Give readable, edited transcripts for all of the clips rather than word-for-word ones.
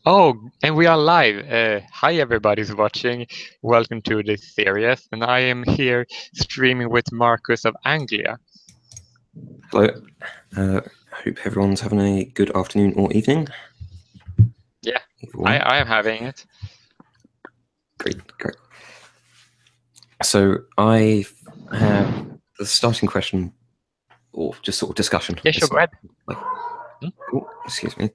Oh, and we are live. Hi, everybody who's watching. Welcome to this series. And I am here streaming with Markus of Anglia. Hello. Hope everyone's having a good afternoon or evening. Yeah, I am having it. Great. So I have the starting question, or just sort of discussion. Yeah, sure, go ahead. Oh, excuse me.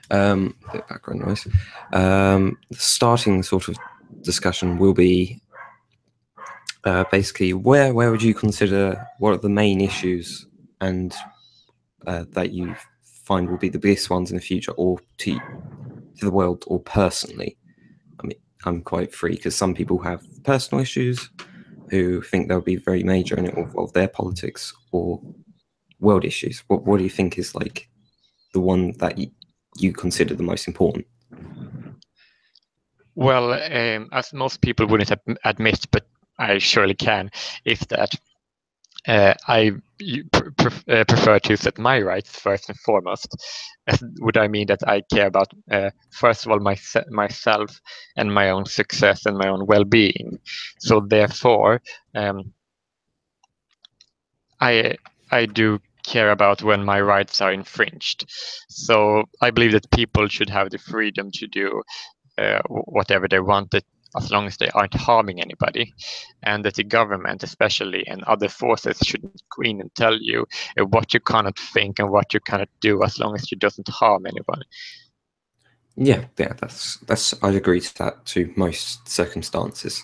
Bit of background noise. The starting sort of discussion will be basically where would you consider what are the main issues and that you find will be the biggest ones in the future, or to the world, or personally. I mean, I'm quite free because some people have personal issues who think they'll be very major and it will involve their politics, or world issues. What do you think is like the one that you consider the most important? Well, as most people wouldn't admit, but I surely can, is that I prefer to set my rights first and foremost. Would I mean that I care about, first of all, myself and my own success and my own well-being. So therefore, I do care about when my rights are infringed. So I believe that people should have the freedom to do whatever they want, as long as they aren't harming anybody, and that the government especially and other forces shouldn't go in and tell you what you cannot think and what you cannot do, as long as it doesn't harm anyone. Yeah, that's I'd agree to that to most circumstances.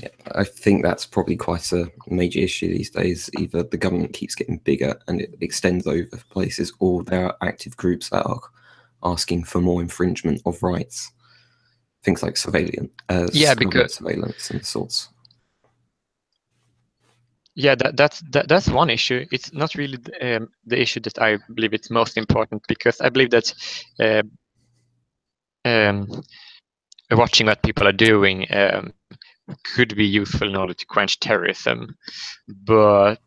Yeah, I think that's probably quite a major issue these days. Either the government keeps getting bigger and it extends over places, or there are active groups that are asking for more infringement of rights. Things like surveillance, surveillance and sorts. Yeah, that's one issue. It's not really the issue that I believe it's most important, because I believe that watching what people are doing could be useful in order to quench terrorism, but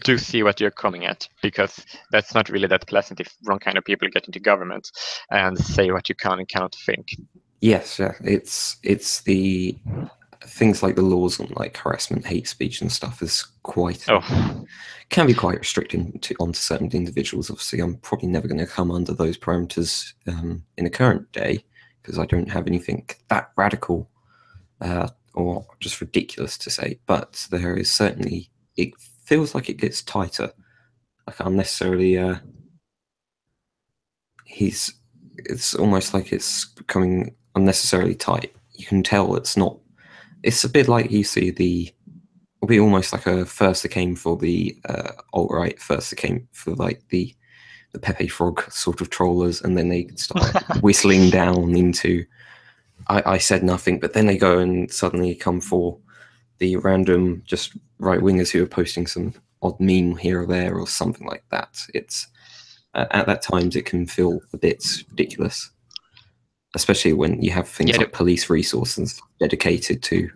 do see what you're coming at, because that's not really that pleasant if wrong kind of people get into government and say what you can and cannot think. Yes, yeah, it's the things like the laws on like harassment, hate speech, and stuff is quite can be quite restricting onto certain individuals. Obviously, I'm probably never going to come under those parameters in the current day, because I don't have anything that radical or just ridiculous to say. But there is certainly, it feels like it gets tighter, like unnecessarily. It's almost like it's becoming unnecessarily tight. You can tell it's not. It's a bit like you see it'll be almost like a first that came for the alt-right, first that came for like the Pepe Frog sort of trollers, and then they start whistling down into I said nothing, but then they go and suddenly come for the random just right-wingers who are posting some odd meme here or there or something like that. It's at that times it can feel a bit ridiculous, especially when you have things like police resources dedicated to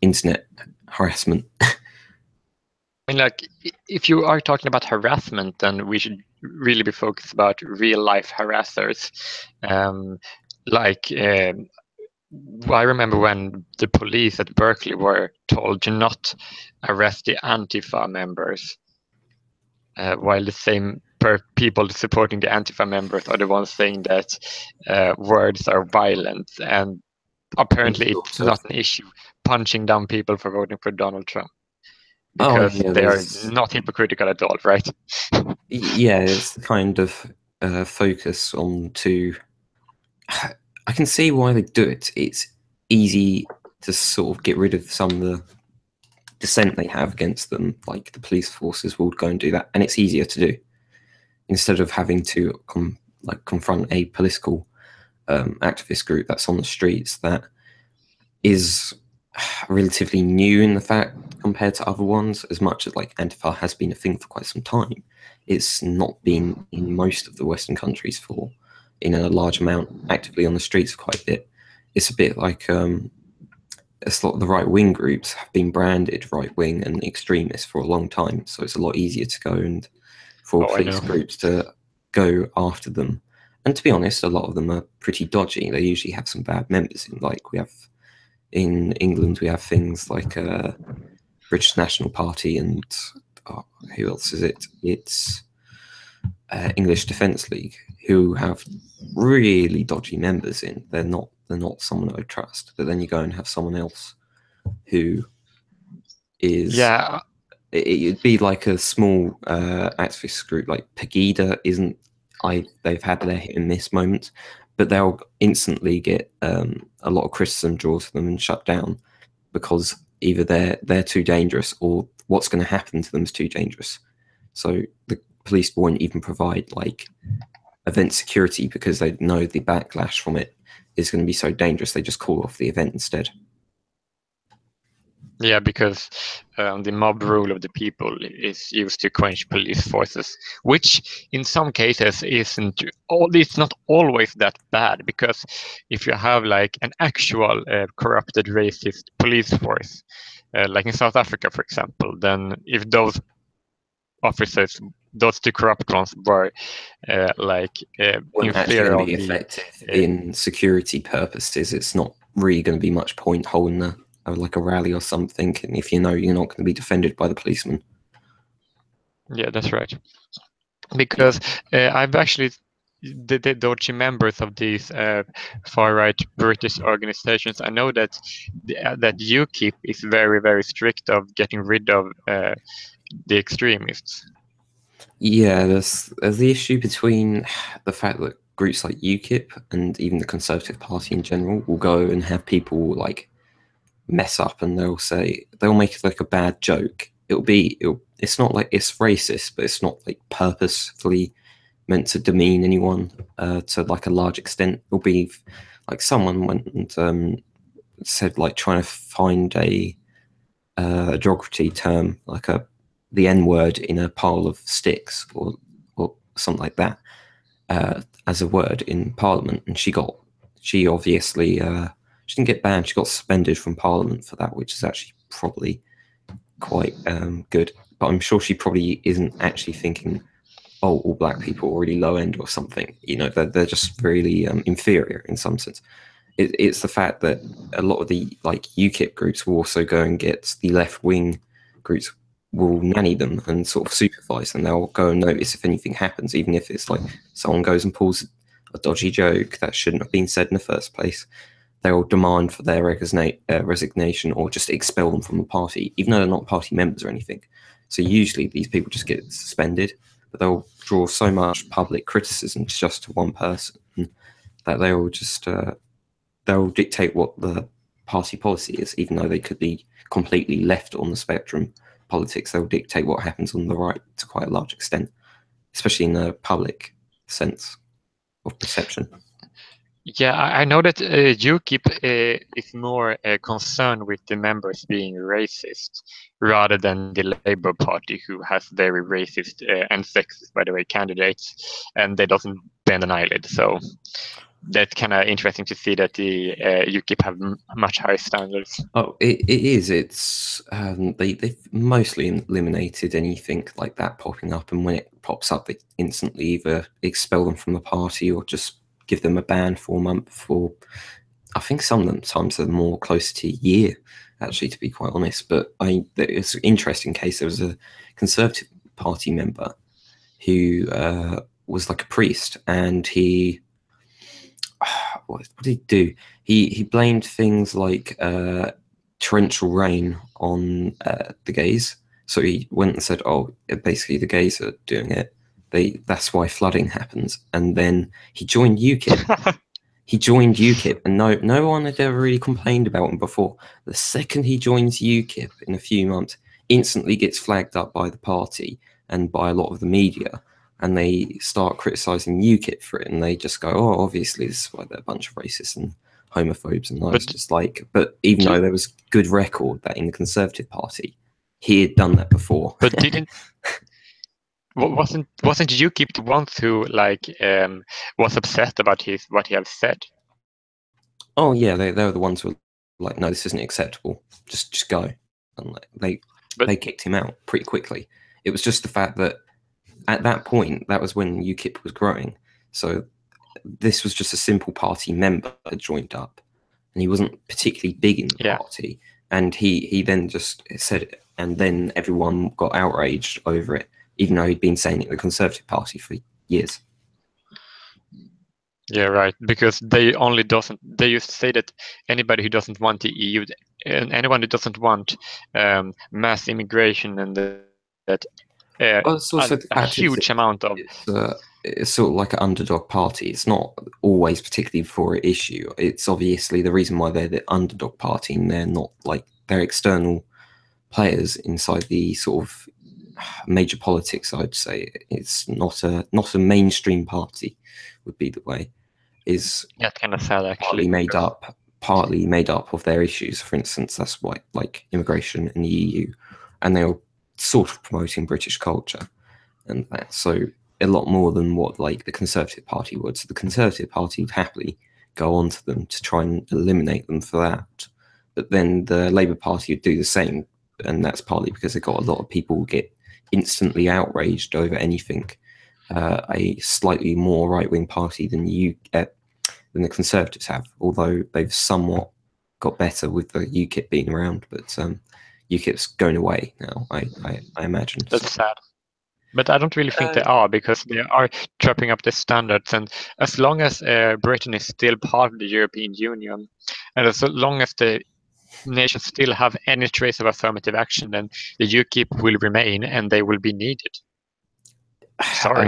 internet harassment. I mean, like, if you are talking about harassment, then we should really be focused about real life harassers. I remember when the police at Berkeley were told to not arrest the Antifa members, while the same people supporting the Antifa members are the ones saying that words are violent, and apparently it's not an issue punching down people for voting for Donald Trump, because they are not hypocritical at all, right? Yeah, it's the kind of focus on to. I can see why they do it. It's easy to sort of get rid of some of the dissent they have against them, like the police forces will go and do that, and it's easier to do instead of having to confront a political activist group that's on the streets that is relatively new in the fact compared to other ones. As much as like Antifa has been a thing for quite some time, it's not been in most of the Western countries for in a large amount actively on the streets quite a bit. It's a bit like it's a lot of the right-wing groups have been branded right-wing and extremist for a long time, so it's a lot easier to go and for police groups to go after them. And to be honest, a lot of them are pretty dodgy. They usually have some bad members in. Like we have in England, we have things like British National Party and who else is it? It's English Defence League, who have really dodgy members in. They're not someone I trust. But then you go and have someone else who is it'd be like a small activist group like Pegida isn't. They've had their hit and miss moments, but they'll instantly get a lot of criticism drawn to them and shut down because either they're too dangerous or what's going to happen to them is too dangerous. So the police won't even provide like event security because they know the backlash from it is going to be so dangerous. They just call off the event instead. Yeah, because the mob rule of the people is used to quench police forces, which in some cases it's not always that bad, because if you have like an actual corrupted racist police force, like in South Africa, for example, then if those officers, those two corrupt ones, were wouldn't actually going to be effective in security purposes, it's not really going to be much point holding like a rally or something, and if you know you're not going to be defended by the policeman. Yeah, that's right. Because I've actually the dodgy members of these far-right British organizations. I know that that UKIP is very, very strict of getting rid of the extremists. Yeah, there's the issue between the fact that groups like UKIP and even the Conservative Party in general will go and have people like mess up, and they'll make it like a bad joke. It's not like it's racist, but it's not like purposefully meant to demean anyone to like a large extent. It'll be like someone went and said like trying to find a geography term like the N word in a pile of sticks or something like that as a word in Parliament, and she obviously she didn't get banned. She got suspended from Parliament for that, which is actually probably quite good. But I'm sure she probably isn't actually thinking, oh, all black people are really low end or something. You know, they're just really inferior in some sense. It's the fact that a lot of the like UKIP groups will also go and get the left wing groups will nanny them and sort of supervise them. They'll go and notice if anything happens, even if it's like someone goes and pulls a dodgy joke that shouldn't have been said in the first place. They'll demand for their resignation or just expel them from the party, even though they're not party members or anything. So usually these people just get suspended, but they'll draw so much public criticism just to one person that they'll just they'll dictate what the party policy is, even though they could be completely left on the spectrum. Politics, they'll dictate what happens on the right to quite a large extent, especially in the public sense of perception. Yeah, I know that UKIP is more concerned with the members being racist rather than the Labour Party, who has very racist and sexist, by the way, candidates, and they doesn't bend an eyelid. So that's kind of interesting to see that the UKIP have much higher standards. Oh, it is. It's they've mostly eliminated anything like that popping up, and when it pops up, they instantly either expel them from the party or just give them a ban for a month. Or I think sometimes they're more close to a year, actually, to be quite honest. But it's an interesting case. There was a Conservative Party member who was like a priest, and he. What did he do? He blamed things like torrential rain on the gays. So he went and said, "Oh, basically the gays are doing it. That's why flooding happens." And then he joined UKIP. He joined UKIP, and no one had ever really complained about him before. The second he joins UKIP in a few months, instantly gets flagged up by the party and by a lot of the media. And they start criticizing UKIP for it, and they just go, "Oh, obviously this is why they're a bunch of racists and homophobes." And I was just like, but even though there was good record that in the Conservative Party, he had done that before. But wasn't UKIP the ones who was upset about what he had said? Oh yeah, they were the ones who were like, "No, this isn't acceptable. Just go." And they kicked him out pretty quickly. It was just the fact that at that point, that was when UKIP was growing. So this was just a simple party member that joined up, and he wasn't particularly big in the party. And he then just said it, and then everyone got outraged over it, even though he'd been saying it in the Conservative Party for years. Yeah, right. Because they used to say that anybody who doesn't want the EU, and anyone who doesn't want mass immigration, and that It's also the a fact huge amount of it's sort of like an underdog party. It's not always particularly for an issue. It's obviously the reason why they're the underdog party, and they're not like they're external players inside the sort of major politics. I'd say it's not a mainstream party would be the way. Is kind of sad, actually. partly made up of their issues. For instance, that's why like immigration in the EU, and they were sort of promoting British culture, and that so a lot more than what like the Conservative Party would. So the Conservative Party would happily go on to them to try and eliminate them for that, but then the Labour Party would do the same, and that's partly because they got a lot of people get instantly outraged over anything. A slightly more right-wing party than the Conservatives have, although they've somewhat got better with the UKIP being around. But UKIP's going away now, I imagine. That's sad. But I don't really think they are, because they are dropping up the standards. And as long as Britain is still part of the European Union, and as long as the nations still have any trace of affirmative action, then the UKIP will remain, and they will be needed. Sorry.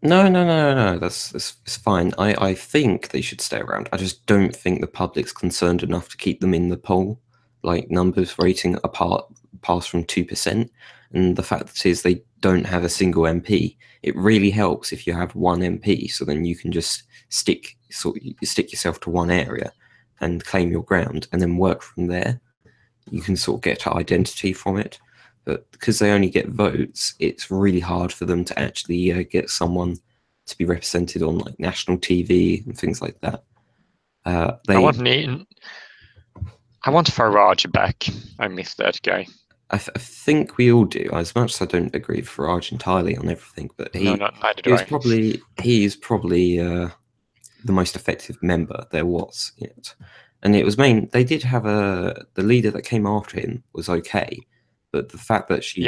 No. That's fine. I think they should stay around. I just don't think the public's concerned enough to keep them in the poll. Like numbers rating pass from 2%, and the fact is they don't have a single MP. It really helps if you have one MP, so then you can just stick yourself to one area and claim your ground, and then work from there. You can sort of get identity from it. But because they only get votes, it's really hard for them to actually get someone to be represented on like national TV and things like that. I want Farage back. I miss that guy. I think we all do. As much as I don't agree with Farage entirely on everything, but he is probably the most effective member there was yet. And it was they did have the leader that came after him was okay, but the fact that she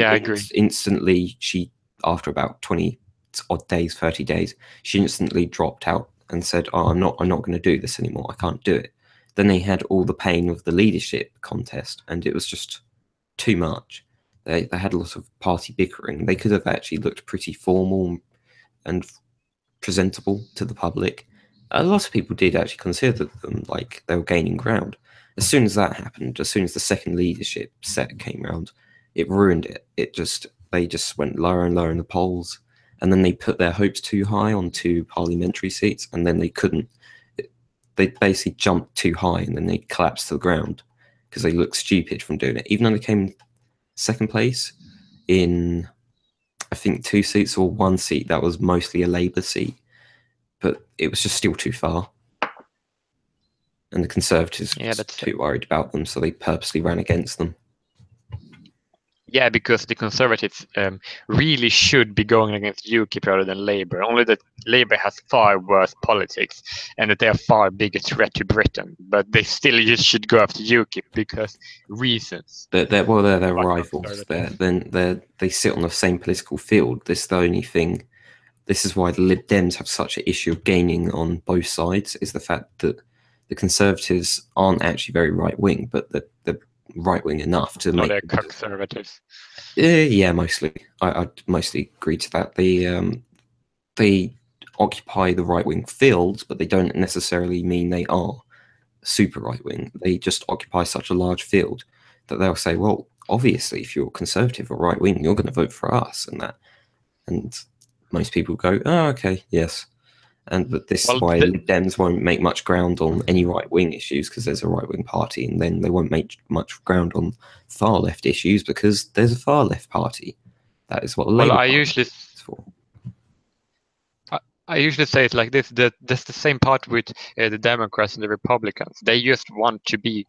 instantly, after about 20 odd days, 30 days, she instantly dropped out and said, "Oh, I'm not going to do this anymore. I can't do it." Then they had all the pain of the leadership contest, and it was just too much. They had a lot of party bickering. They could have actually looked pretty formal and presentable to the public. A lot of people did actually consider them like they were gaining ground. As soon as that happened, as soon as the second leadership set came around, it ruined it. They just went lower and lower in the polls, and then they put their hopes too high on 2 parliamentary seats, and then they couldn't. They basically jumped too high, and then they collapsed to the ground because they looked stupid from doing it. Even though they came second place in, I think, 2 seats or 1 seat that was mostly a Labour seat, but it was just still too far. And the Conservatives were too worried about them, so they purposely ran against them. Yeah, because the Conservatives really should be going against UKIP rather than Labour. Only that Labour has far worse politics, and that they are far bigger threat to Britain. But they still just should go after UKIP because reasons. They're rivals. They sit on the same political field. This is the only thing. This is why the Lib Dems have such an issue of gaining on both sides, is the fact that the Conservatives aren't actually very right-wing, but they're right-wing enough to make... They're conservatives. Yeah, mostly. I'd mostly agree to that. They occupy the right-wing fields, but they don't necessarily mean they are super right-wing. They just occupy such a large field that they'll say, well, obviously, if you're conservative or right-wing, you're going to vote for us and that. And most people go, oh, okay, yes. But this is why Lib Dems won't make much ground on any right-wing issues, because there's a right-wing party, and then they won't make much ground on far-left issues because there's a far-left party. That is what the Labour Party is for. I usually say it like this: that that's the same part with the Democrats and the Republicans. They just want to be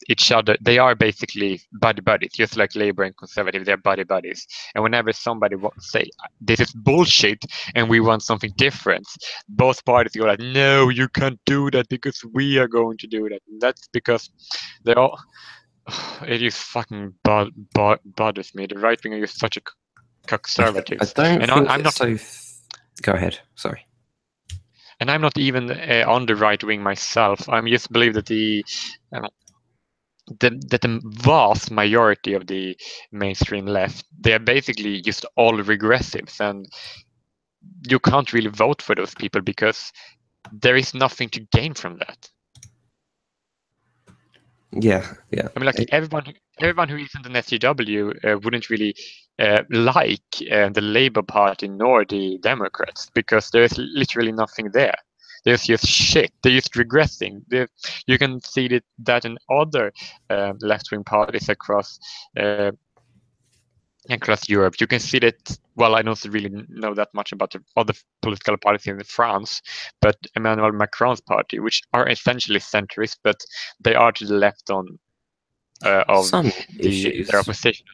each other. They are basically buddy buddies, just like Labour and Conservative. They're buddy buddies. And whenever somebody say this is bullshit and we want something different, both parties go like, "No, you can't do that because we are going to do that." And that's because they're all. It just fucking bothers me. The right wing are just such a conservatives. I don't And think I'm it's not. so. Go ahead. Sorry. And I'm not even on the right wing myself. I just believe that the vast majority of the mainstream left, they are basically just all regressives, and you can't really vote for those people because there is nothing to gain from that. Yeah. I mean, like everyone who isn't an SJW wouldn't really like the Labour Party nor the Democrats because there's literally nothing there. There's just shit. They're just regressing. You can see that in other left-wing parties across Europe. You can see that. Well, I don't really know that much about the other political parties in France, but Emmanuel Macron's party, which are essentially centrist, but they are to the left of some issues. their opposition.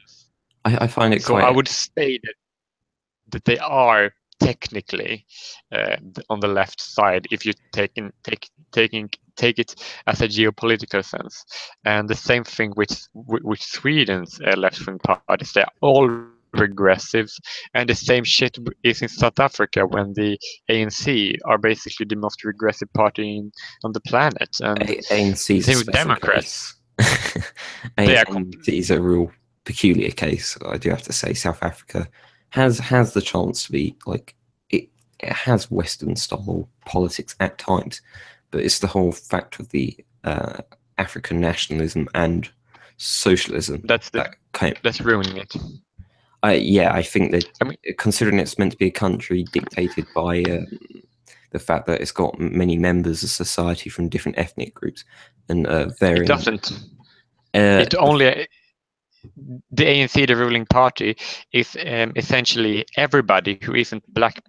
I find it So quite. I would say that they are technically on the left side if you take it as a geopolitical sense. And the same thing with Sweden's left-wing parties. They're all regressives, and the same shit is in South Africa when the ANC are basically the most regressive party on the planet. And ANC is a same with special Democrats. case. They are ANC is a real peculiar case. I do have to say, South Africa has the chance to be like it has Western style politics at times, but it's the whole fact of the African nationalism and socialism that's ruining it. I think that considering it's meant to be a country dictated by the fact that it's got many members of society from different ethnic groups and varying. It doesn't. It only the ANC, the ruling party, is essentially everybody who isn't black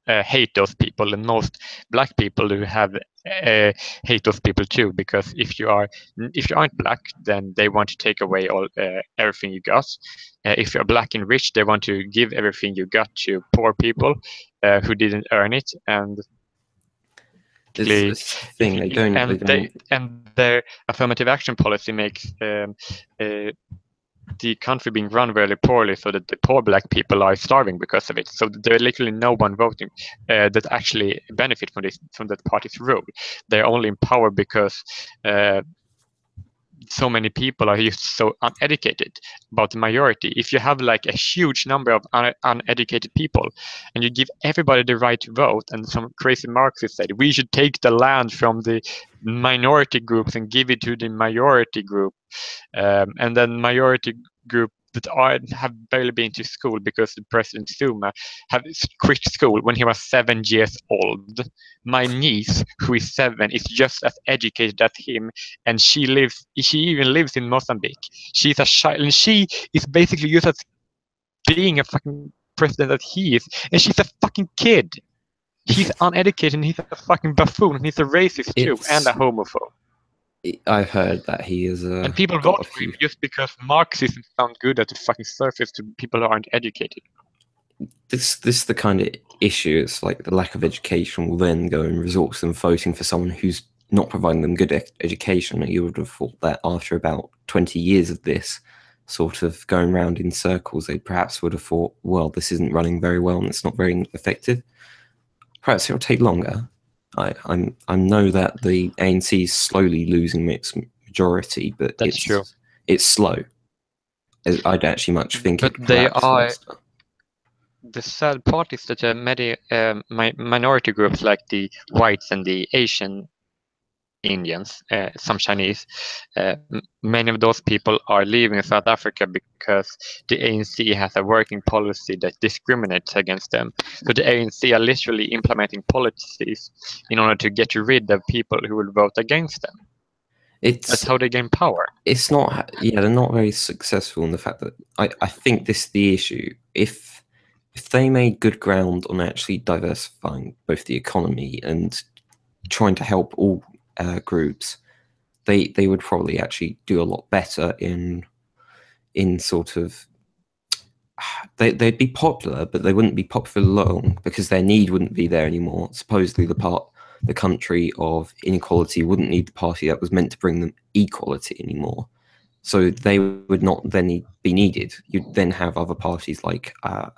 hate those people, and most black people who have hate those people too. Because if you aren't black, then they want to take away all everything you got. If you're black and rich, they want to give everything you got to poor people who didn't earn it. And this thing they don't. And their affirmative action policy makes the country being run very poorly, so that the poor black people are starving because of it. So there's literally no one voting that actually benefit from that party's rule. They're only in power because so many people are just so uneducated about the majority. If you have like a huge number of uneducated people and you give everybody the right to vote, and some crazy Marxist said we should take the land from the minority groups and give it to the majority group, and then majority group that have barely been to school because the President Zuma have quit school when he was 7 years old. My niece, who is 7, is just as educated as him, and she even lives in Mozambique. She's a child, and she is basically just as being a fucking president that he is, and she's a fucking kid. He's uneducated, and he's a fucking buffoon, and he's a racist too, and a homophobe. I've heard that he is a... And people vote for him just because Marxism sounds good at the fucking surface to people who aren't educated. This is the kind of issue. It's like the lack of education will then go and resort to them voting for someone who's not providing them good education. You would have thought that after about 20 years of this sort of going round in circles, they perhaps would have thought, well, this isn't running very well and it's not very effective. Perhaps it'll take longer. I know that the ANC is slowly losing its majority, but that's true. It's slow. I'd actually much think but it they are faster. The sad part is that many minority groups like the whites and the Asian Indians, some Chinese, many of those people are leaving South Africa because the ANC has a working policy that discriminates against them. So the ANC are literally implementing policies in order to get rid of people who will vote against them. That's how they gain power. It's not, they're not very successful in the fact that I think this is the issue. If if they made good ground on actually diversifying both the economy and trying to help all groups, they would probably actually do a lot better in sort of they'd be popular, but they wouldn't be popular long because their need wouldn't be there anymore. Supposedly, the country of inequality wouldn't need the party that was meant to bring them equality anymore. So they would not then be needed. You'd then have other parties like I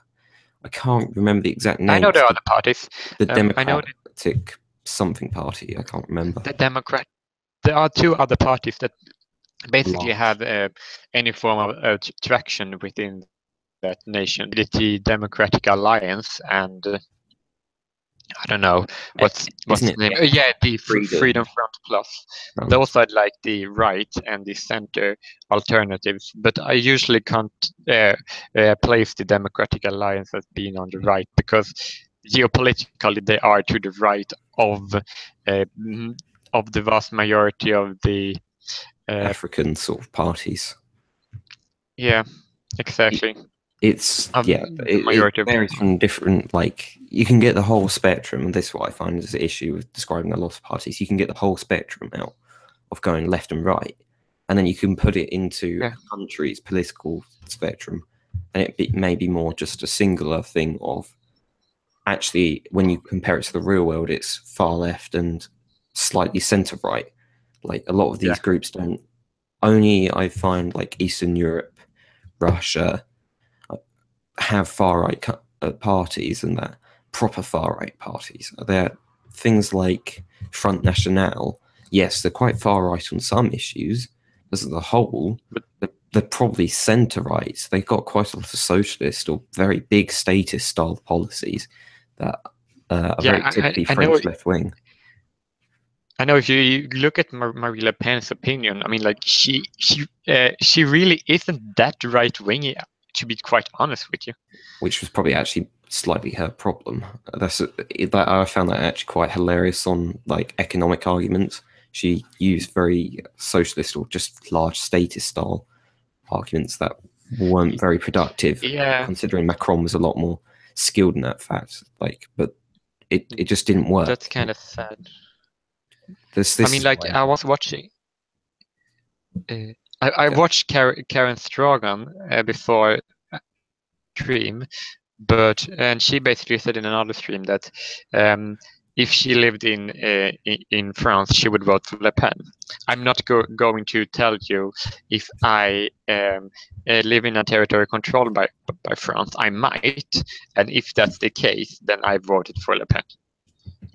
can't remember the exact I know names. there are other parties. The I know Democratic something party. I can't remember. the Democrat. There are two other parties that basically Large. have any form of traction within that nation. The Democratic Alliance and I don't know what's Isn't the it name. Yeah, the Freedom Freedom Front Plus. Front? Those are like the right and the center alternatives. But I usually can't place the Democratic Alliance as being on the right because geopolitically they are to the right of the vast majority of the African sort of parties. yeah, exactly. It's The it majority of varies people. from different, like, you can get the whole spectrum, and this is what I find is the issue with describing a lot of parties. You can get the whole spectrum out of going left and right, and then you can put it into Yeah. a country's political spectrum, and may be more just a singular thing of actually, when you compare it to the real world, it's far left and slightly centre right. Like a lot of these groups don't. Only I find like Eastern Europe, Russia have far right parties, and that proper far right parties. They're things like Front National. Yes, they're quite far right on some issues. As a whole, they're probably centre right. They've got quite a lot of socialist or very big statist style policies that are very typically I know. French left wing. I know if you look at Marie Le Pen's opinion, I mean, like she really isn't that right wingy, to be quite honest with you. Which was probably actually slightly her problem. That I found that actually quite hilarious on like economic arguments. She used very socialist or just large statist style arguments that weren't very productive. Yeah, Considering Macron was a lot more skilled in that fact, but it just didn't work. that's kind of sad. This I mean, like I was watching. I watched Karen Strogan before stream, and she basically said in another stream that if she lived in France, she would vote for Le Pen. I'm not going to tell you if I live in a territory controlled by France. I might, and if that's the case, then I voted for Le Pen.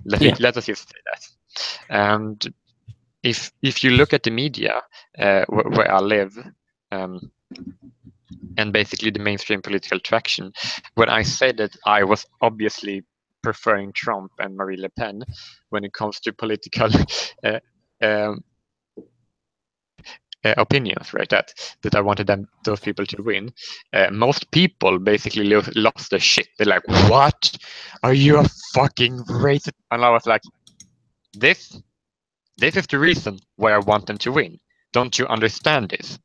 Let us just say that. And if you look at the media where I live, and basically the mainstream political traction, when I said that I was obviously preferring Trump and Marie Le Pen when it comes to political opinions, right? That I wanted those people to win. Most people basically lost their shit. They're like, "What? Are you a fucking racist?" And I was like, "This is the reason why I want them to win. Don't you understand this?"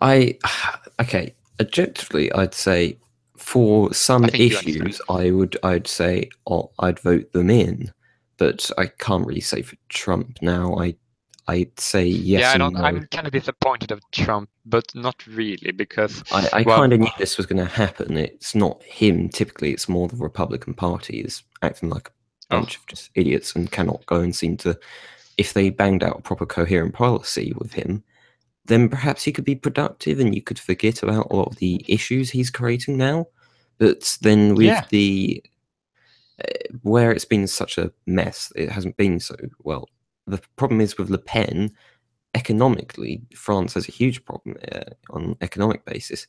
Okay, objectively, I'd say for some issues, I'd say I'd vote them in, but I can't really say for Trump now. I'd say yes and no. I'm kind of disappointed of Trump, but not really, because I kind of knew this was going to happen. It's not him. Typically, it's more the Republican Party is acting like a bunch of just idiots and cannot go and seem to. If they banged out a proper coherent policy with him, then perhaps he could be productive and you could forget about a lot of the issues he's creating now. But then with the where it's been such a mess, it hasn't been so well. The problem is with Le Pen, economically, France has a huge problem on economic basis,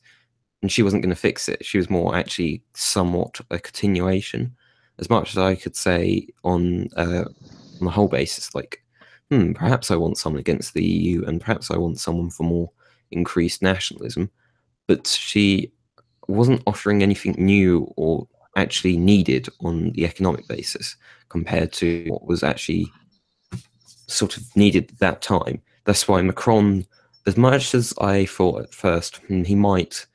and she wasn't going to fix it. She was more actually somewhat a continuation, as much as I could say on the whole basis, like, perhaps I want someone against the EU, and perhaps I want someone for more increased nationalism. But she wasn't offering anything new or actually needed on the economic basis compared to what was actually sort of needed at that time. That's why Macron, as much as I thought at first he might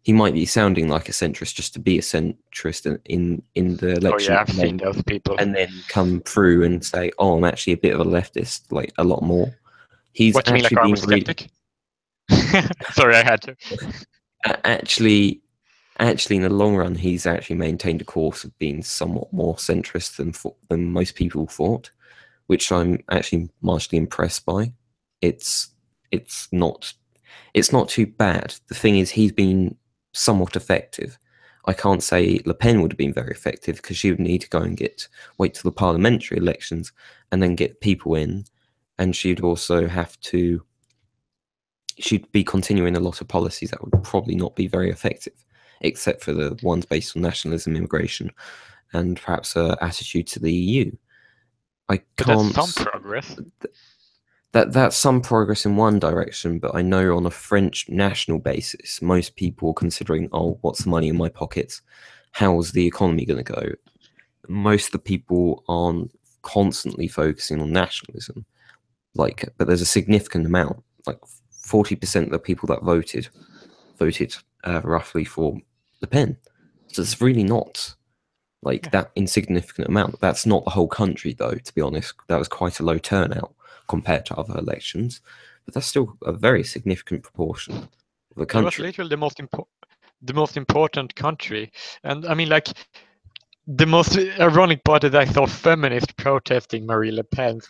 he might be sounding like a centrist just to be a centrist in the election. Oh yeah, I've seen those people. And then come through and say, "Oh, I'm actually a bit of a leftist, like a lot more." He's what do you mean, like I'm a skeptic? Sorry, I had to. Actually, in the long run, he's actually maintained a course of being somewhat more centrist than most people thought, which I'm actually marginally impressed by. It's not too bad. The thing is, he's been somewhat effective. I can't say Le Pen would have been very effective because she would need to go and wait till the parliamentary elections and then get people in, and she'd also have to. She'd be continuing a lot of policies that would probably not be very effective, except for the ones based on nationalism, immigration, and perhaps her attitude to the EU. I can't. But that's some progress. That's some progress in one direction, but I know on a French national basis, most people are considering, oh, what's the money in my pockets? How's the economy going to go? Most of the people aren't constantly focusing on nationalism, but there's a significant amount, like 40% of the people that voted roughly for Le Pen. So it's really not that insignificant amount. That's not the whole country, though, to be honest. That was quite a low turnout compared to other elections, but that's still a very significant proportion of the country. It was literally the most important country, and I mean, like, the most ironic part is I saw feminists protesting Marine Le Pen's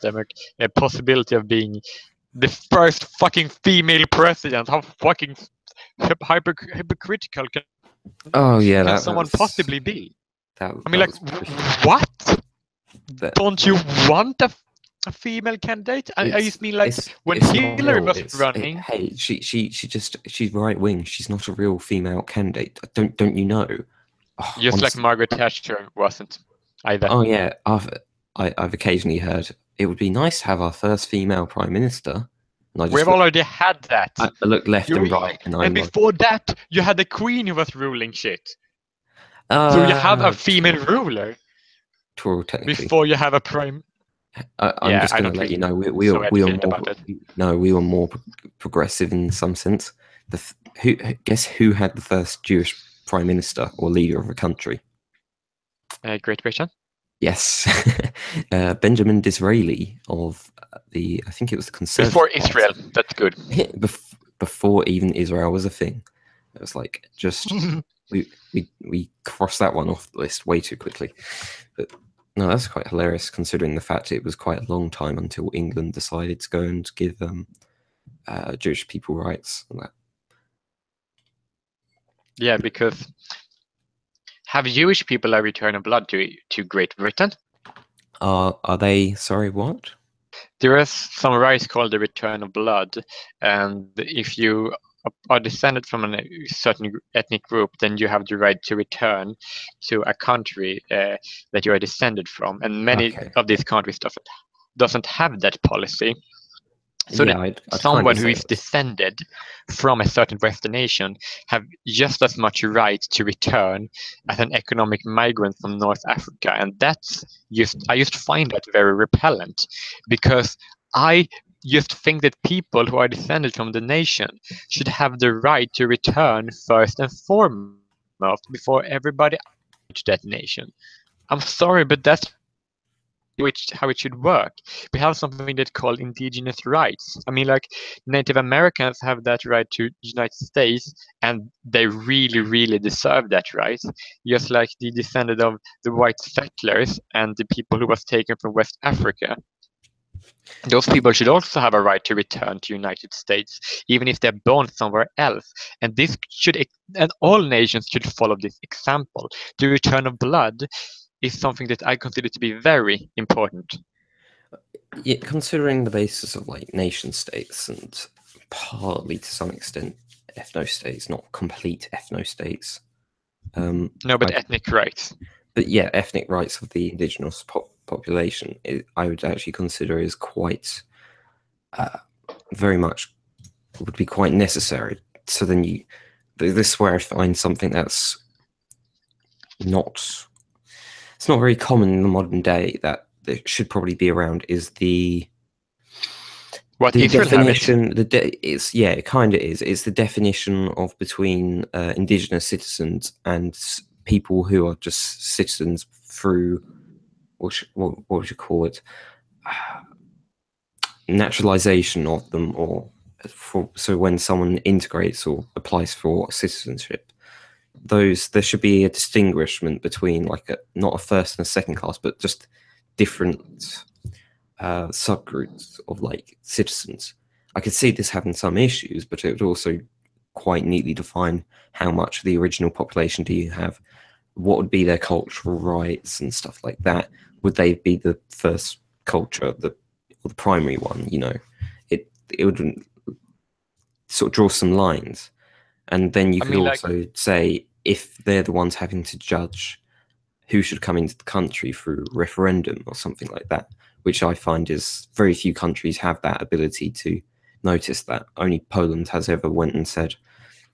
possibility of being the first fucking female president. How fucking hypocritical can someone possibly be? I mean, like, what? Don't you want a female candidate? I just mean, like, when Hillary was running. Hey, she's right wing. She's not a real female candidate. Don't you know? Just like Margaret Thatcher wasn't either. Oh yeah, I've occasionally heard it would be nice to have our first female prime minister. And We've already had that. I look left and right, and before that, you had the Queen who was ruling shit. So you have a female ruler. True, technically. Before you have a prime. I'm just going to let you know we were more progressive in some sense. Guess who had the first Jewish prime minister or leader of a country? Great Britain. Yes, Benjamin Disraeli of I think it was the Conservative Before Israel. Party. That's good. Before even Israel was a thing. It was like just we crossed that one off the list way too quickly. But no, that's quite hilarious considering the fact it was quite a long time until England decided to go and give Jewish people rights and that. Yeah, because have Jewish people a return of blood to Great Britain? Are they? Sorry, what? There is some rights called the return of blood, and if you are descended from a certain ethnic group, then you have the right to return to a country that you are descended from, and many of these countries doesn't have that policy. So yeah, someone who is descended from a certain Western nation have just as much right to return as an economic migrant from North Africa. And I just find that very repellent, because I just think that people who are descended from the nation should have the right to return first and foremost before everybody to that nation. I'm sorry, but that's how it should work. We have something that's called indigenous rights. I mean, like, Native Americans have that right to United States, and they really, really deserve that right. Just like the descendant of the white settlers and the people who was taken from West Africa. Those people should also have a right to return to United States, even if they're born somewhere else. And and all nations should follow this example. The return of blood is something that I consider to be very important. Yeah, considering the basis of nation states and partly to some extent ethno-states, not complete ethno-states. No, but ethnic rights. But yeah, ethnic rights of the indigenous population, I would actually consider is quite, very much, would be quite necessary. So then this is where I find something that's it's not very common in the modern day that should probably be around, is the What The Israel have it. definition, it kind of is. It's the definition of between indigenous citizens and people who are just citizens through what would you call it? Naturalization of them, or so when someone integrates or applies for citizenship, there should be a distinguishment between like not a first and a second class, but just different subgroups of like citizens. I could see this having some issues, but it would also quite neatly define how much of the original population do you have, what would be their cultural rights and stuff like that. Would they be the first culture, or the primary one? It would sort of draw some lines, and then you could also say if they're the ones having to judge who should come into the country through referendum or something like that, which I find is very few countries have that ability to notice that. Only Poland has ever went and said,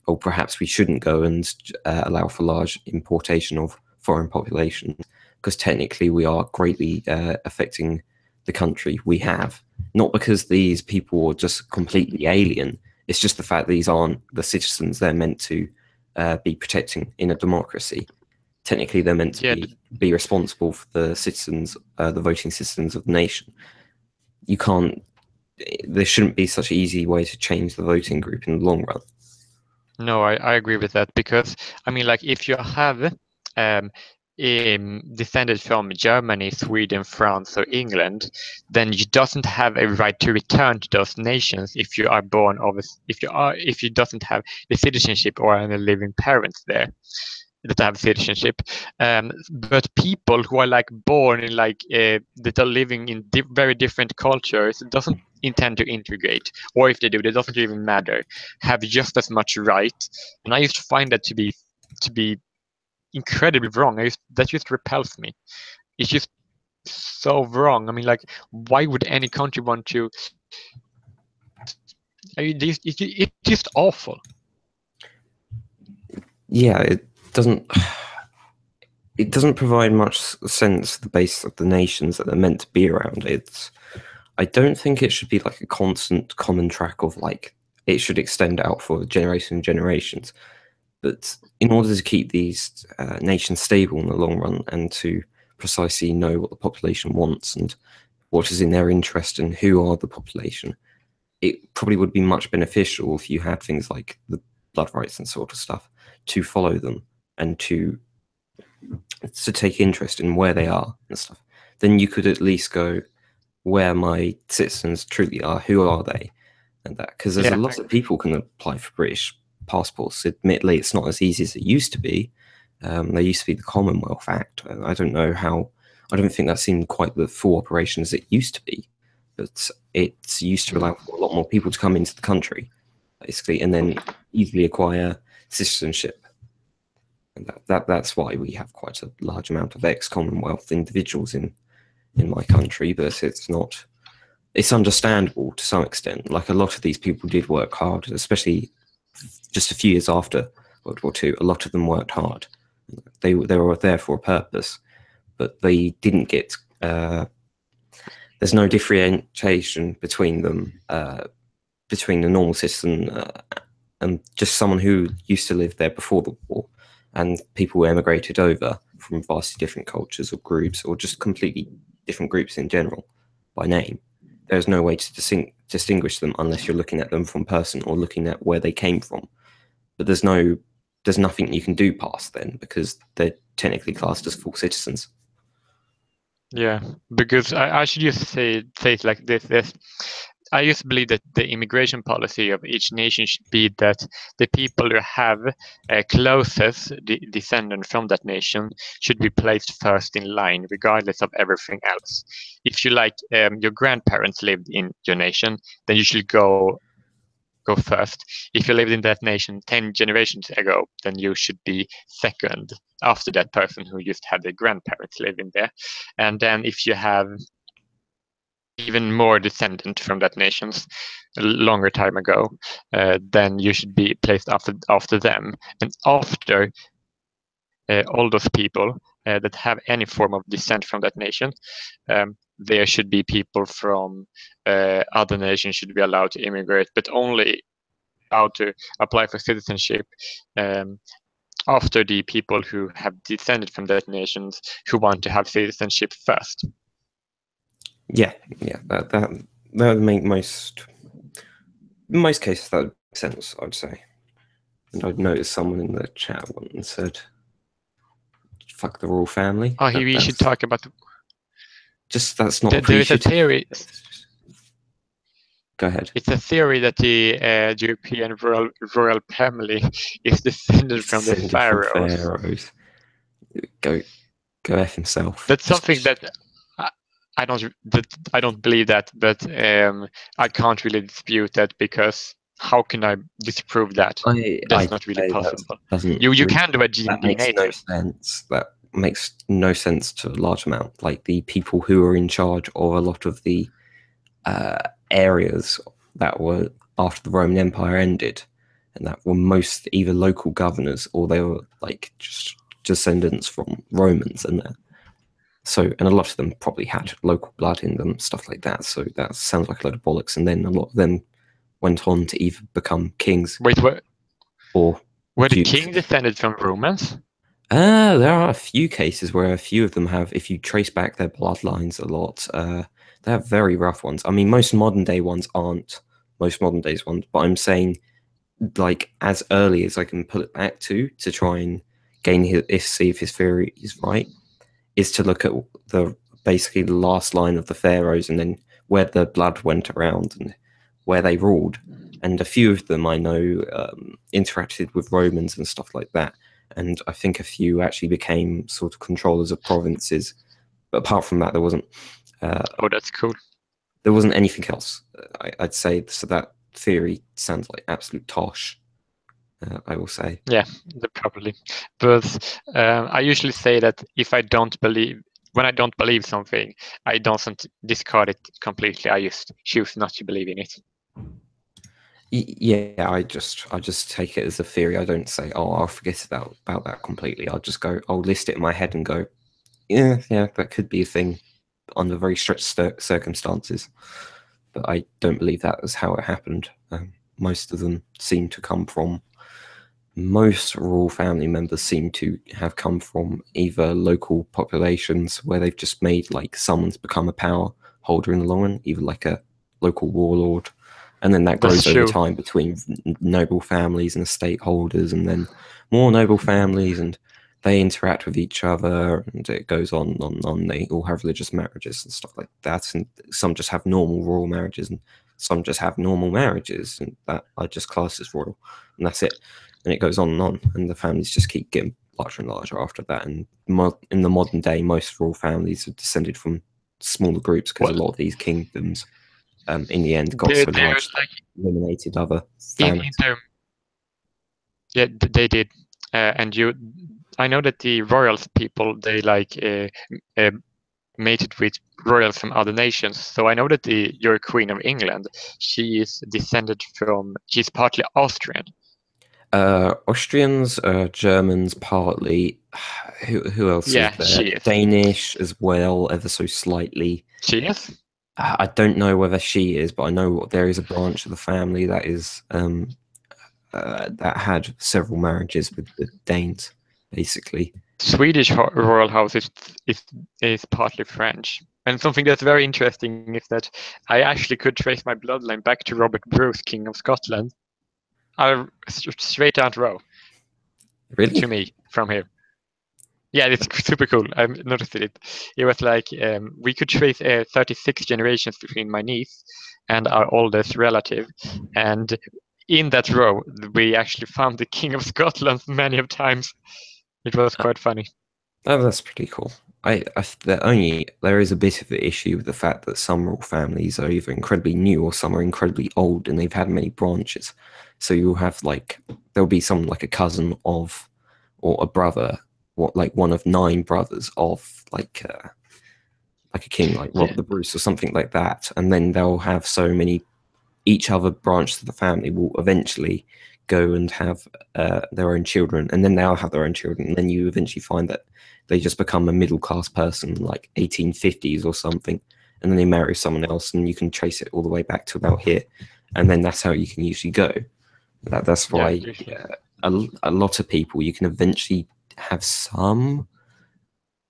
oh, perhaps we shouldn't go and allow for large importation of foreign population, because technically we are greatly affecting the country we have. Not because these people are just completely alien, it's just the fact that these aren't the citizens they're meant to be protecting in a democracy. Technically, they're meant to be responsible for the citizens, the voting citizens of the nation. You can't. There shouldn't be such an easy way to change the voting group in the long run. No, I agree with that, because I mean, like, if you have descended from Germany, Sweden, France, or England, then you doesn't have a right to return to those nations if you are born of if you doesn't have the citizenship or any living parents there that have citizenship. But people who are like born in that are living in very different cultures doesn't intend to integrate, or if they do, it doesn't even matter, have just as much right. And I used to find that to be incredibly wrong. That just repels me. It's just so wrong. I mean, like, why would any country want to? I mean, it's just awful. Yeah, it doesn't provide much sense, the base of the nations that they're meant to be around. I don't think it should be like a constant common track of like, it should extend out for generations and generations. But in order to keep these nations stable in the long run, and to precisely know what the population wants and what is in their interest and who are the population, it probably would be much beneficial if you had things like the blood rights and sort of stuff to follow them and to take interest in where they are and stuff. Then you could at least go, where my citizens truly are, who are they, and that, because there's a lot of people can apply for British passports. Admittedly, it's not as easy as it used to be. There used to be the Commonwealth Act. I don't know how. I don't think that seemed quite the full operation as it used to be, but it used to allow for a lot more people to come into the country, basically, and then easily acquire citizenship. And that's why we have quite a large amount of ex-Commonwealth individuals in my country, but it's understandable to some extent. Like, a lot of these people did work hard, especially just a few years after World War II. A lot of them worked hard. They were there for a purpose, but they didn't get. There's no differentiation between them, between the normal citizen and just someone who used to live there before the war, and people who emigrated over from vastly different cultures or groups, or just completely different groups in general by name. There's no way to distinguish them unless you're looking at them from person or looking at where they came from. But there's nothing you can do past then, because they're technically classed as full citizens. Yeah, because I should just say it like this. I just believe that the immigration policy of each nation should be that the people who have closest descendant from that nation should be placed first in line, regardless of everything else. If you your grandparents lived in your nation, then you should go first. If you lived in that nation 10 generations ago, then you should be second after that person who just had their grandparents living there. And then if you have even more descendant from that nations a longer time ago, then you should be placed after them. And after all those people that have any form of descent from that nation, there should be people from other nations should be allowed to immigrate, but only allowed to apply for citizenship after the people who have descended from that nations who want to have citizenship first. Yeah, that would make most cases that would make sense, I'd say. And I'd noticed someone in the chat once said, "Fuck the royal family." Oh, we should talk about. That's not there is a theory. Go ahead. It's a theory that the European royal family is descended from the pharaohs. Go F himself. That's something that I don't believe that, but I can't really dispute that, because how can I disprove that? That's not really possible. You can do a DNA test. That makes no sense to a large amount. Like, the people who are in charge of a lot of the areas that were after the Roman Empire ended, and that were most either local governors or they were like just descendants from Romans, and a lot of them probably had local blood in them, stuff like that. So that sounds like a load of bollocks. And then a lot of them went on to either become kings. Wait, what? Or were the king descended from Romans? There are a few cases where a few of them have, if you trace back their bloodlines a lot, they have very rough ones. I mean, most modern day ones aren't. Most modern days ones, but I'm saying, like, as early as I can pull it back to try and see if his theory is right, is to look at basically the last line of the pharaohs, and then where the blood went around and where they ruled. And a few of them I know interacted with Romans and stuff like that. And I think a few actually became sort of controllers of provinces. But apart from that, there wasn't. Oh, that's cool. There wasn't anything else, I'd say. So that theory sounds like absolute tosh, I will say. Yeah, probably. But I usually say that when I don't believe something, I don't discard it completely. I just choose not to believe in it. Yeah, I just take it as a theory. I don't say, "Oh, I'll forget about that completely." I'll just go, I'll list it in my head and go, yeah, that could be a thing under very strict circumstances. But I don't believe that is how it happened. Most of them seem to come from. Most royal family members seem to have come from either local populations where they've just made, like, someone's become a power holder in the long run, either like a local warlord. And then that grows over time between noble families and estate holders, and then more noble families, and they interact with each other, and it goes on and on and on. They all have religious marriages and stuff like that, and some just have normal royal marriages, and some just have normal marriages, and that I just class as royal, and that's it. And it goes on, and the families just keep getting larger and larger after that. And in the modern day, most royal families are descended from smaller groups, because a lot of these kingdoms, in the end, got so large, like, eliminated other families. Yeah, they did. And I know that the royals people, they mated with royals from other nations. So I know that your Queen of England, she's partly Austrian. Austrians, Germans, partly. Who else is there? She is. Danish as well, ever so slightly. She is? I don't know whether she is, but I know there is a branch of the family that is that had several marriages with the Danes, basically. Swedish royal house is partly French. And something that's very interesting is that I actually could trace my bloodline back to Robert Bruce, King of Scotland. Straight down the row. Really? To me, from here. Yeah, it's super cool. I noticed it. It was like we could trace 36 generations between my niece and our oldest relative. And in that row, we actually found the King of Scotland many of times. It was quite funny. Oh, that's pretty cool. There is a bit of an issue with the fact that some royal families are either incredibly new or some are incredibly old, and they've had many branches. So you'll have, there'll be someone like a cousin of, or a brother, like one of 9 brothers of, like a king, like Robert the Bruce or something like that. And then they'll have so many, each other branch of the family will eventually go and have their own children, and then they'll have their own children, and then you eventually find that they just become a middle-class person, like 1850s or something, and then they marry someone else, and you can trace it all the way back to about here, and then that's how you can usually go. That's why a lot of people, you can eventually have some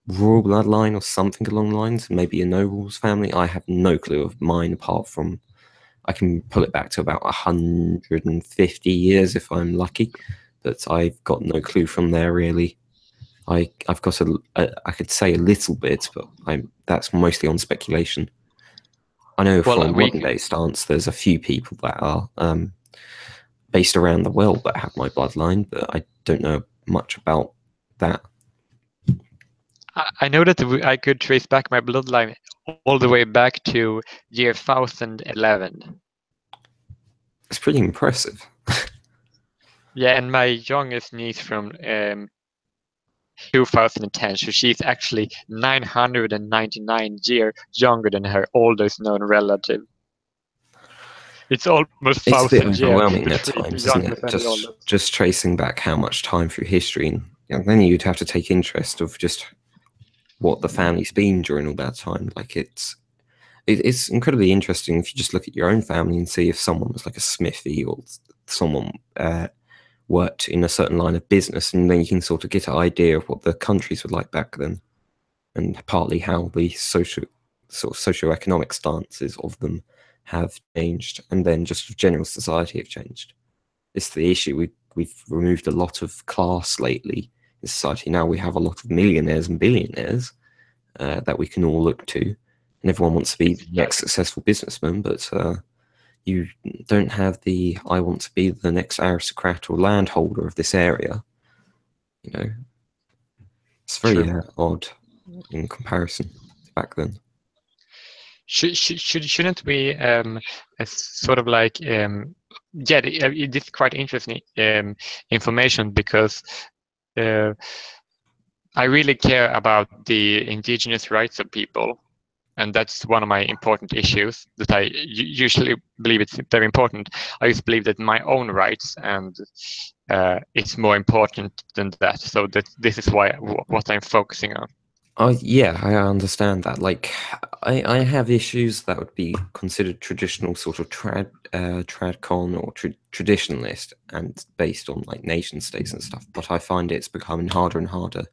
royal bloodline or something along the lines, maybe a noble's family. I have no clue of mine apart from I can pull it back to about 150 years if I'm lucky, but I've got no clue from there really. I've got I could say a little bit, but that's mostly on speculation. I know from modern day stance, there's a few people that are based around the world that have my bloodline, but I don't know much about that. I know that I could trace back my bloodline all the way back to year 1011. It's pretty impressive. Yeah, and my youngest niece from 2010, so she's actually 999 years younger than her oldest known relative. It's almost 1,000 It's a bit years overwhelming at times, isn't it? Just tracing back how much time through history, and then you'd have to take interest of just what the family's been during all that time. Like it's incredibly interesting if you just look at your own family and see if someone was like a smithy or someone worked in a certain line of business, and then you can sort of get an idea of what the countries were like back then, and partly how the socio-economic stances of them have changed, and then just general society have changed. It's the issue. We've removed a lot of class lately in society. Now we have a lot of millionaires and billionaires that we can all look to, and everyone wants to be the next successful businessman, but you don't have the I want to be the next aristocrat or landholder of this area. You know, it's very odd in comparison to back then. Shouldn't we sort of like it is quite interesting information, because I really care about the indigenous rights of people, and that's one of my important issues that I usually believe it's very important. I just believe that my own rights and it's more important than that. So that this is what I'm focusing on. Yeah, I understand that. Like, I have issues that would be considered traditional, sort of tradcon or traditionalist, and based on like nation states and stuff. But I find it's becoming harder and harder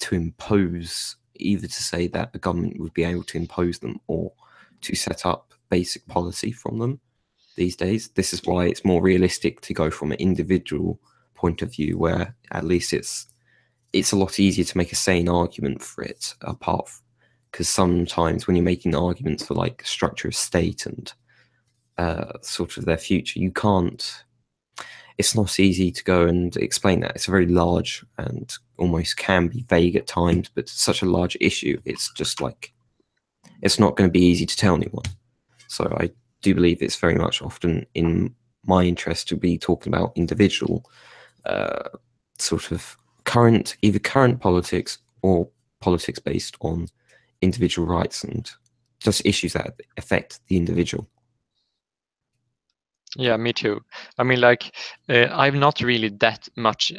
to impose, either to say that the government would be able to impose them or to set up basic policy from them these days. This is why it's more realistic to go from an individual point of view, where at least it's a lot easier to make a sane argument for it, apart because sometimes when you're making arguments for like structure of state and sort of their future, you can't, it's not easy to go and explain that. It's very large and almost can be vague at times, but it's such a large issue, it's just like, it's not going to be easy to tell anyone. So I do believe it's very much often in my interest to be talking about individual sort of either current politics or politics based on individual rights and just issues that affect the individual. Yeah, me too. I mean, like, I've not really that much